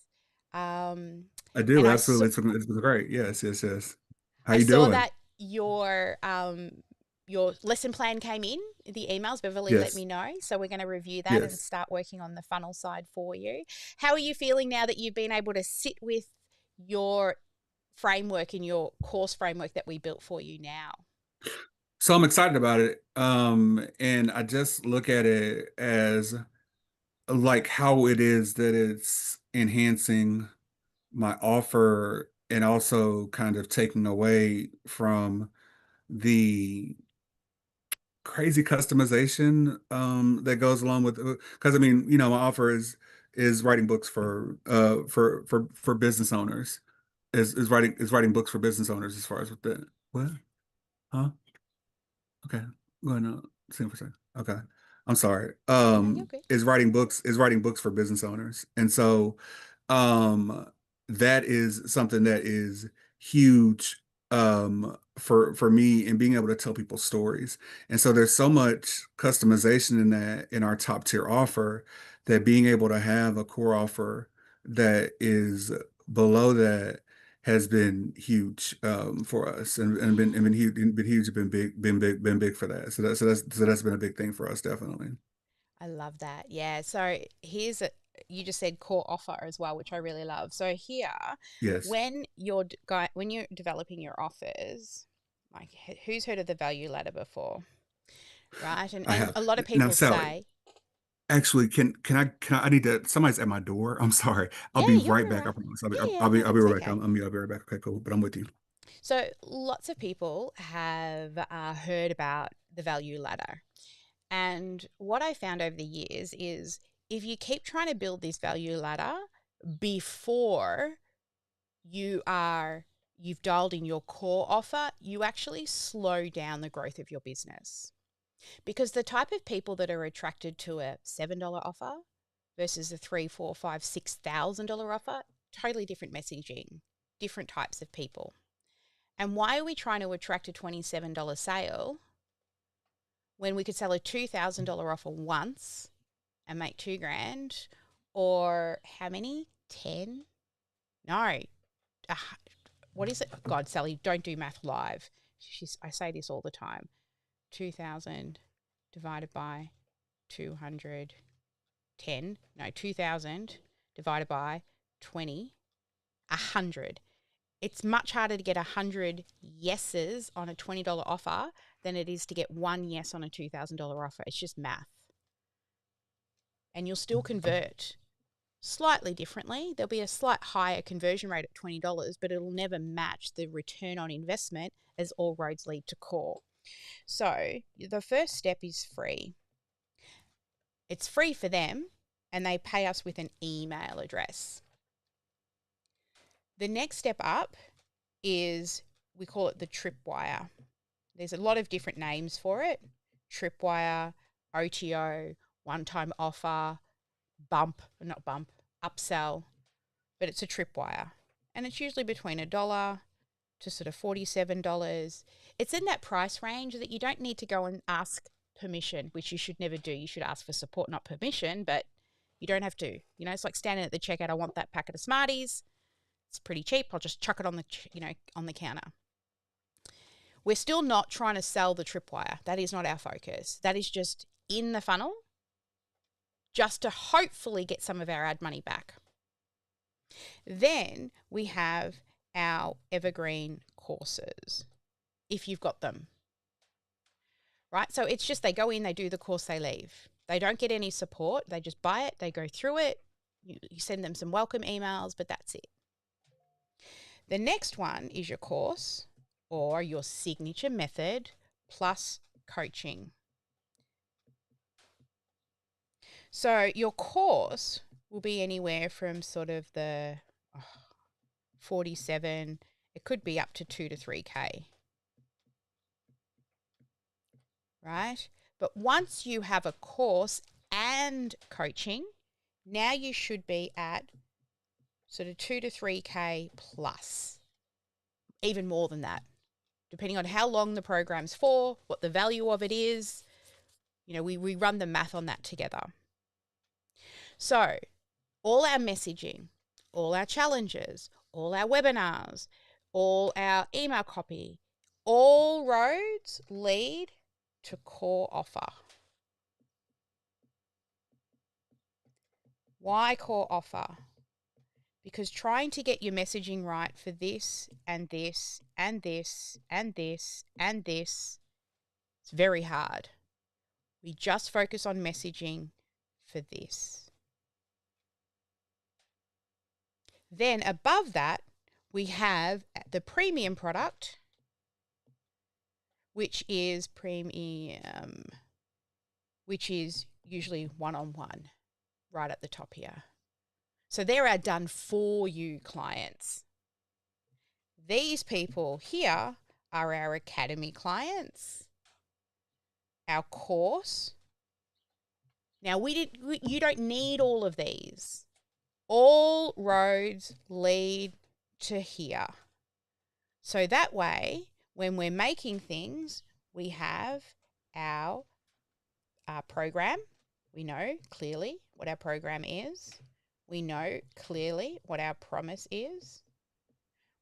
Um, I and do, absolutely. It's been great. Yes, yes, yes. How I you saw doing? that your lesson plan came in, the emails. Beverly let Yes, me know. So we're going to review that and yes. start working on the funnel side for you. How are you feeling now that you've been able to sit with your framework in your course framework that we built for you now? So I'm excited about it. And I just look at it as like how it is that it's enhancing my offer and also kind of taking away from the crazy customization that goes along with because I mean, my offer is writing books for business owners. Is writing books for business owners as far as with the what? Huh? Okay. Go ahead and sing for a second. Okay. I'm sorry. No, you're good. Is writing books for business owners. And so um that is something that is huge for me and being able to tell people stories. And so there's so much customization in that in our top tier offer that being able to have a core offer that is below that has been huge for us and been huge been big for that. So that's been a big thing for us, definitely. I love that. Yeah. So here's a, you just said core offer as well, which I really love. So here, Yes, when when you're developing your offers, like who's heard of the value ladder before, right? I And have. a lot of Now, people Sally, say, actually, can I need to, somebody's at my door. I'm sorry. I'll yeah, be you're right all back. I right. promise. Yeah, yeah, no, I'll be that's right back. okay. I'll be right back. Okay, cool. But I'm with you. So lots of people have heard about the value ladder. And what I found over the years is if you keep trying to build this value ladder before you've dialed in your core offer, you actually slow down the growth of your business. Because the type of people that are attracted to a $7 offer versus a $3, 4, 5, $6,000 offer, totally different messaging, different types of people. And why are we trying to attract a $27 sale when we could sell a $2,000 offer once and make $2,000, or how many? 10? No. Uh, what is it? God, Sally, don't do math live. I say this all the time. 2,000 divided by 210. No, 2,000 divided by 20, 100. It's much harder to get 100 yeses on a $20 offer than it is to get one yes on a $2,000 offer. It's just math. And you'll still convert slightly differently. There'll be a slight higher conversion rate at $20, but it'll never match the return on investment as all roads lead to core. So the first step is free. It's free for them, and they pay us with an email address. The next step up is, we call it the tripwire. There's a lot of different names for it. Tripwire, OTO, one-time offer, upsell, but it's a tripwire. And it's usually between $1 to sort of $47. It's in that price range that you don't need to go and ask permission, which you should never do. You should ask for support, not permission, but you don't have to. You know, it's like standing at the checkout. I want that packet of Smarties. It's pretty cheap. I'll just chuck it on the counter. We're still not trying to sell the tripwire. That is not our focus. That is just in the funnel, just to hopefully get some of our ad money back. Then we have our evergreen courses, if you've got them. Right? So it's just they go in, they do the course, they leave. They don't get any support. They just buy it, they go through it. You send them some welcome emails, but that's it. The next one is your course or your signature method plus coaching. So your course will be anywhere from sort of the 47, it could be up to 2 to 3K. Right? But once you have a course and coaching, now you should be at sort of 2 to 3K plus, even more than that, depending on how long the program's for, what the value of it is. You know, we run the math on that together. So all our messaging, all our challenges, all our webinars, all our email copy, all roads lead to core offer. Why core offer? Because trying to get your messaging right for this and this and this and this and this, it's very hard. We just focus on messaging for this. Then above that, we have the premium product, which is premium, which is usually one-on-one right at the top here. So they're our done for you clients. These people here are our academy clients, our course. Now, you don't need all of these. All roads lead to here. So that way, when we're making things, we have our program. We know clearly what our program is. We know clearly what our promise is.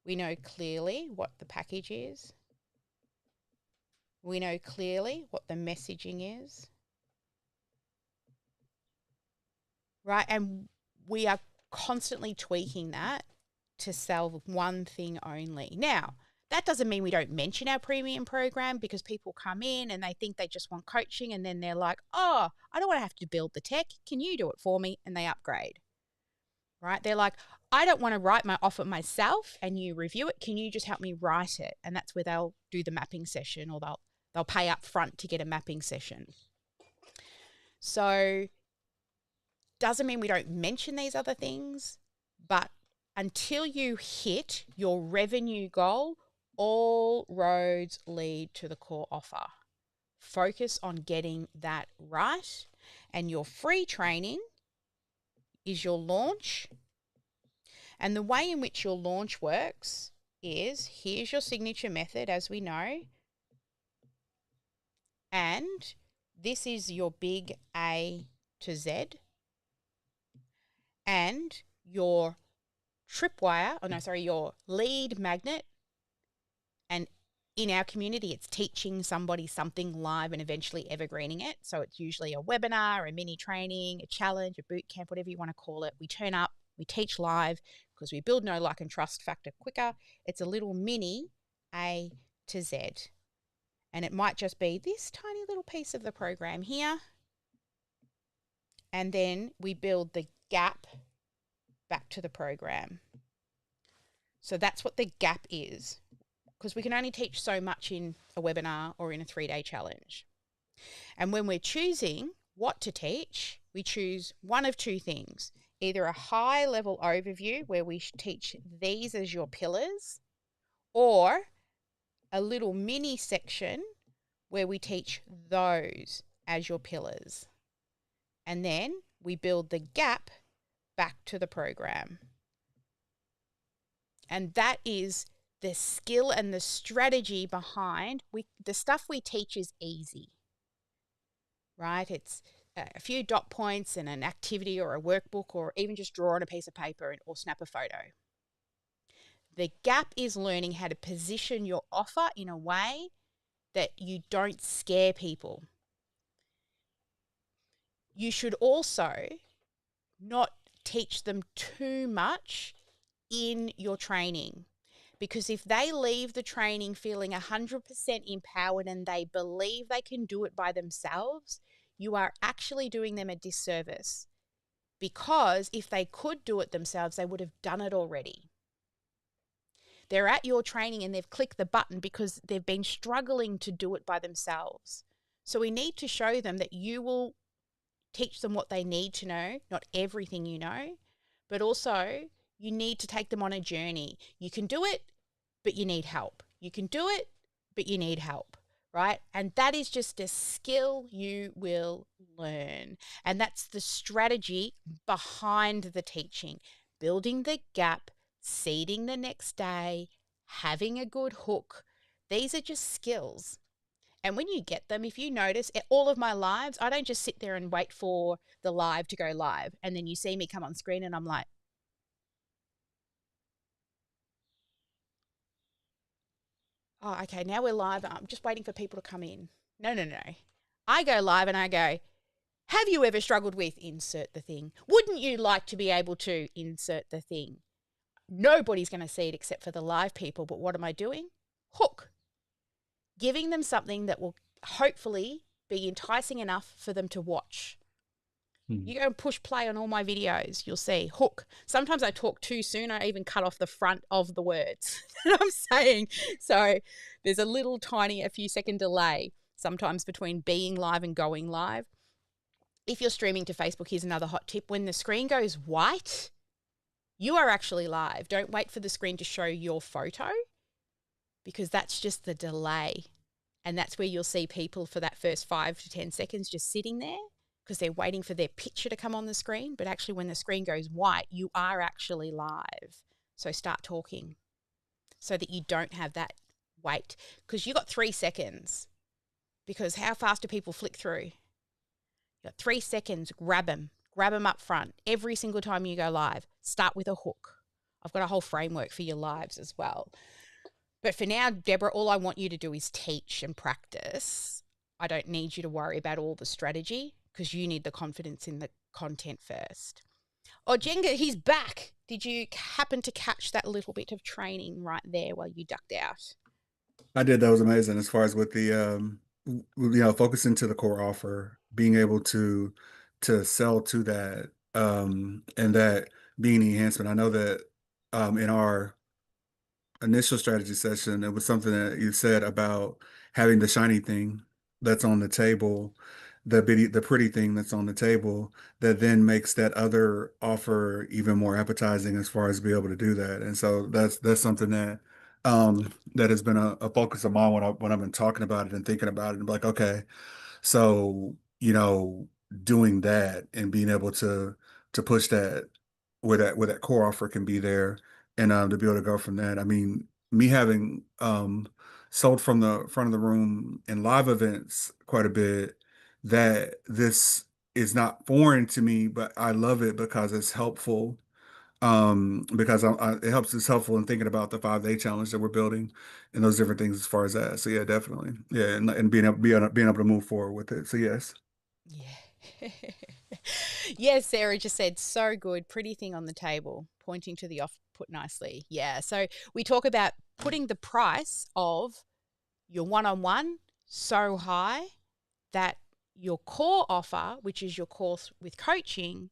We know clearly what the package is. We know clearly what the messaging is. Right? And we are constantly tweaking that to sell one thing only. Now, that doesn't mean we don't mention our premium program, because people come in and they think they just want coaching, and then they're like, oh, I don't want to have to build the tech. Can you do it for me? And they upgrade. Right? They're like, I don't want to write my offer myself and you review it. Can you just help me write it? And that's where they'll do the mapping session, or they'll pay up front to get a mapping session. So doesn't mean we don't mention these other things, but until you hit your revenue goal, all roads lead to the core offer. Focus on getting that right. And your free training is your launch. And the way in which your launch works is, here's your signature method, as we know. And this is your big A to Z. And your your lead magnet. And in our community, it's teaching somebody something live and eventually evergreening it. So it's usually a webinar, a mini training, a challenge, a boot camp, whatever you want to call it. We turn up, we teach live, because we build know, like, and trust factor quicker. It's a little mini A to Z. And it might just be this tiny little piece of the program here. And then we build the gap back to the program. So that's what the gap is, because we can only teach so much in a webinar or in a 3-day challenge. And when we're choosing what to teach, we choose one of two things: either a high level overview where we teach these as your pillars, or a little mini section where we teach those as your pillars. And then we build the gap back to the program. And that is the skill and the strategy behind the stuff we teach is easy, right? It's a few dot points and an activity or a workbook, or even just draw on a piece of paper or snap a photo. The gap is learning how to position your offer in a way that you don't scare people. You should also not teach them too much in your training, because if they leave the training feeling 100% empowered and they believe they can do it by themselves, you are actually doing them a disservice, because if they could do it themselves, they would have done it already. They're at your training and they've clicked the button because they've been struggling to do it by themselves. So we need to show them that you will teach them what they need to know, not everything you know, but also you need to take them on a journey. You can do it, but you need help. You can do it, but you need help, right? And that is just a skill you will learn. And that's the strategy behind the teaching: building the gap, seeding the next day, having a good hook. These are just skills. And when you get them, if you notice, all of my lives, I don't just sit there and wait for the live to go live. And then you see me come on screen and I'm like, oh, okay, now we're live. I'm just waiting for people to come in. No. I go live and I go, have you ever struggled with insert the thing? Wouldn't you like to be able to insert the thing? Nobody's going to see it except for the live people. But what am I doing? Hook. Giving them something that will hopefully be enticing enough for them to watch. You go and push play on all my videos, you'll see hook. Sometimes I talk too soon. I even cut off the front of the words that I'm saying. So there's a few second delay sometimes between being live and going live. If you're streaming to Facebook, here's another hot tip. When the screen goes white, you are actually live. Don't wait for the screen to show your photo, because that's just the delay. And that's where you'll see people for that first 5 to 10 seconds just sitting there because they're waiting for their picture to come on the screen. But actually, when the screen goes white, you are actually live. So start talking so that you don't have that wait, because you got 3 seconds. Because how fast do people flick through? You got 3 seconds, grab them up front. Every single time you go live, start with a hook. I've got a whole framework for your lives as well. But for now, Deborah, all I want you to do is teach and practice. I don't need you to worry about all the strategy because you need the confidence in the content first. Oh, Jenga, he's back. Did you happen to catch that little bit of training right there while you ducked out? I did. That was amazing as far as with the, focusing to the core offer, being able to sell to that, and that being the enhancement. I know that in our initial strategy session, it was something that you said about having the shiny thing that's on the table, the pretty thing that's on the table that then makes that other offer even more appetizing as far as be able to do that. And so that's something that that has been a focus of mine when I've been talking about it and thinking about it and like, okay, so doing that and being able to push that where that core offer can be there and to be able to go from that. I mean, me having sold from the front of the room in live events quite a bit, that this is not foreign to me, but I love it because it's helpful. Because it's helpful in thinking about the 5-day challenge that we're building and those different things as far as that. So yeah, definitely. Yeah. And being able to move forward with it. So yes. Yeah. Yes, Sarah just said, so good. Pretty thing on the table, pointing to the off put nicely. Yeah. So we talk about putting the price of your one-on-one so high that your core offer, which is your course with coaching,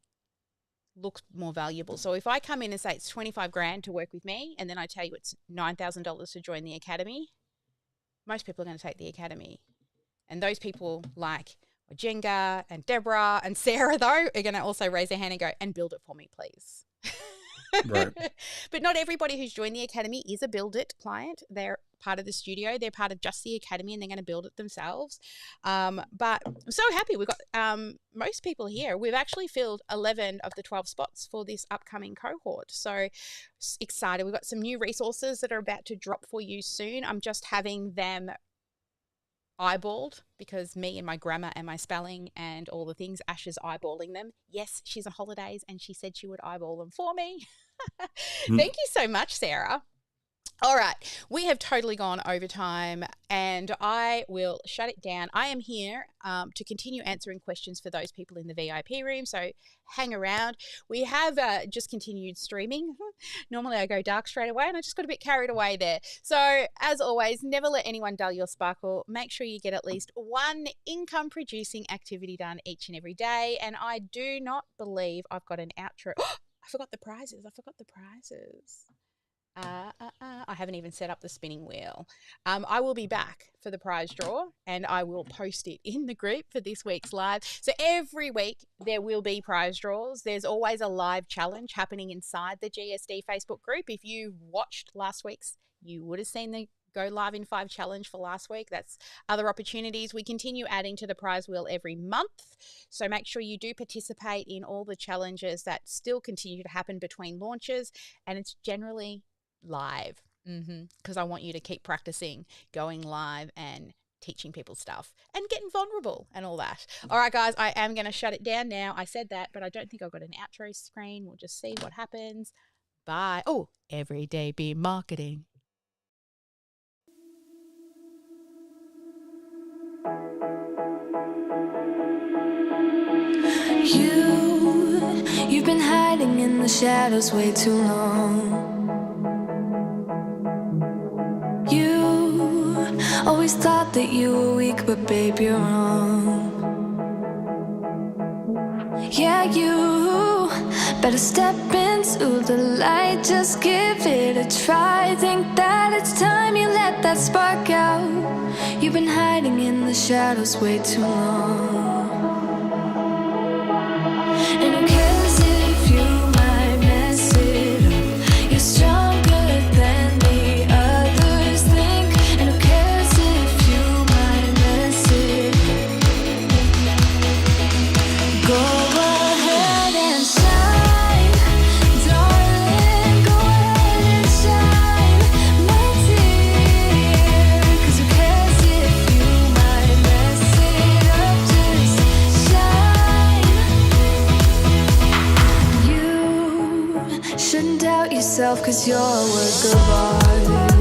looks more valuable. So if I come in and say it's 25 grand to work with me, and then I tell you it's $9,000 to join the academy, most people are going to take the academy. And those people like Jenga and Deborah and Sarah, though, are going to also raise their hand and go, and build it for me, please. Right. But not everybody who's joined the academy is a Build It client. They're part of the studio. They're part of just the academy and they're going to build it themselves. But I'm so happy. We've got most people here. We've actually filled 11 of the 12 spots for this upcoming cohort. So excited. We've got some new resources that are about to drop for you soon. I'm just having them eyeballed because me and my grammar and my spelling and all the things, Ash is eyeballing them. Yes, she's on holidays and she said she would eyeball them for me. Thank you so much, Sarah. All right, we have totally gone over time and I will shut it down. I am here to continue answering questions for those people in the VIP room, so hang around. We have just continued streaming. Normally I go dark straight away and I just got a bit carried away there. So as always, never let anyone dull your sparkle. Make sure you get at least one income producing activity done each and every day. And I do not believe I've got an outro. I forgot the prizes. I haven't even set up the spinning wheel. I will be back for the prize draw and I will post it in the group for this week's live. So every week there will be prize draws. There's always a live challenge happening inside the GSD Facebook group. If you watched last week's, you would have seen the Go Live in 5 challenge for last week. That's other opportunities. We continue adding to the prize wheel every month. So make sure you do participate in all the challenges that still continue to happen between launches. And it's generally live because I want you to keep practicing going live and teaching people stuff and getting vulnerable and all that. All right, guys, I am going to shut it down now. I said that, but I don't think I've got an outro screen. We'll just see what happens. Bye. Oh, everyday be marketing. You've been hiding in the shadows way too long. You always thought that you were weak, but babe, you're wrong. Yeah, you better step into the light, just give it a try. Think that it's time you let that spark out. You've been hiding in the shadows way too long. And who cares if you might mess it up? You're stronger than the others think. yourself, 'cause you're a work of art.